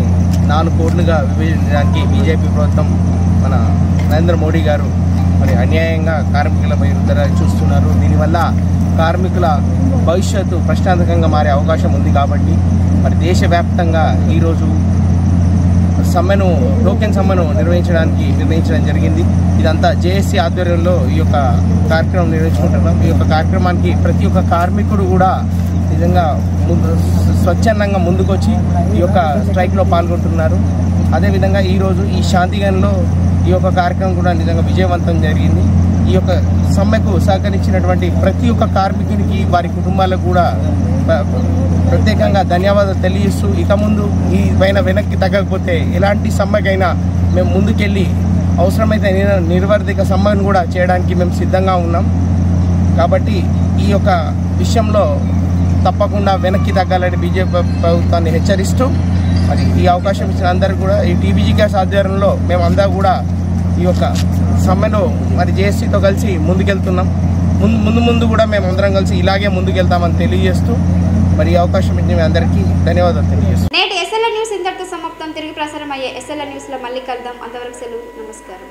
4 కోట్లుగా విభజించడానికి బీజేపీ ప్రభుత్వం, మన నరేంద్ర మోడీ గారు మరి అన్యాయంగా కార్మికులపై రుద్దరాలు చూస్తున్నారు. దీనివల్ల కార్మికుల భవిష్యత్తు ప్రశ్నార్థకంగా మారే అవకాశం ఉంది. కాబట్టి మరి దేశవ్యాప్తంగా ఈరోజు టోకెన్ సమ్మెను నిర్ణయించడం జరిగింది. ఇదంతా జేఏసీ ఆధ్వర్యంలో ఈ యొక్క కార్యక్రమం నిర్వహించుకుంటున్నాం. ఈ యొక్క కార్యక్రమానికి ప్రతి ఒక్క కార్మికుడు కూడా నిజంగా స్వచ్ఛందంగా ముందుకొచ్చి ఈ యొక్క స్ట్రైక్లో పాల్గొంటున్నారు. అదేవిధంగా ఈరోజు ఈ శాంతిగన్లో ఈ యొక్క కార్యక్రమం కూడా నిజంగా విజయవంతం జరిగింది. ఈ యొక్క సమ్మెకు సహకరించినటువంటి ప్రతి ఒక్క కార్మికునికి, వారి కుటుంబాలకు కూడా ప్రత్యేకంగా ధన్యవాదాలు తెలియజేస్తూ, ఇక ముందు ఈ పైన వెనక్కి తగ్గకపోతే ఎలాంటి సమ్మెకైనా మేము ముందుకెళ్ళి అవసరమైతే నిర్వర్ధిక సమ్మెను కూడా చేయడానికి మేము సిద్ధంగా ఉన్నాం. కాబట్టి ఈ యొక్క విషయంలో తప్పకుండా వెనక్కి తగ్గాలని బీజేపీ ప్రభుత్వాన్ని హెచ్చరిస్తూ, మరి ఈ అవకాశం ఇచ్చిన అందరూ కూడా ఈ టీబీజీ గ్యాస్ ఆధ్వర్యంలో మేమందరూ కూడా ఈ యొక్క సమ్మెలో మరి జేఏసీతో కలిసి ముందుకెళ్తున్నాం. ముందు కూడా మేము అందరం కలిసి ఇలాగే ముందుకెళ్తామని తెలియజేస్తూ, మరి ఈ అవకాశం ఇచ్చిన మీ అందరికీ ధన్యవాదాలు తెలియజేస్తాం. నేటి ఎస్ఎల్ఎన్ న్యూస్ ఇంతటితో సమాప్తం. తిరిగి ప్రసారం అయ్యే ఎస్ఎల్ఎన్ న్యూస్లో మళ్ళీ కలుద్దాం. అంతవరకు సెలవు. నమస్కారం.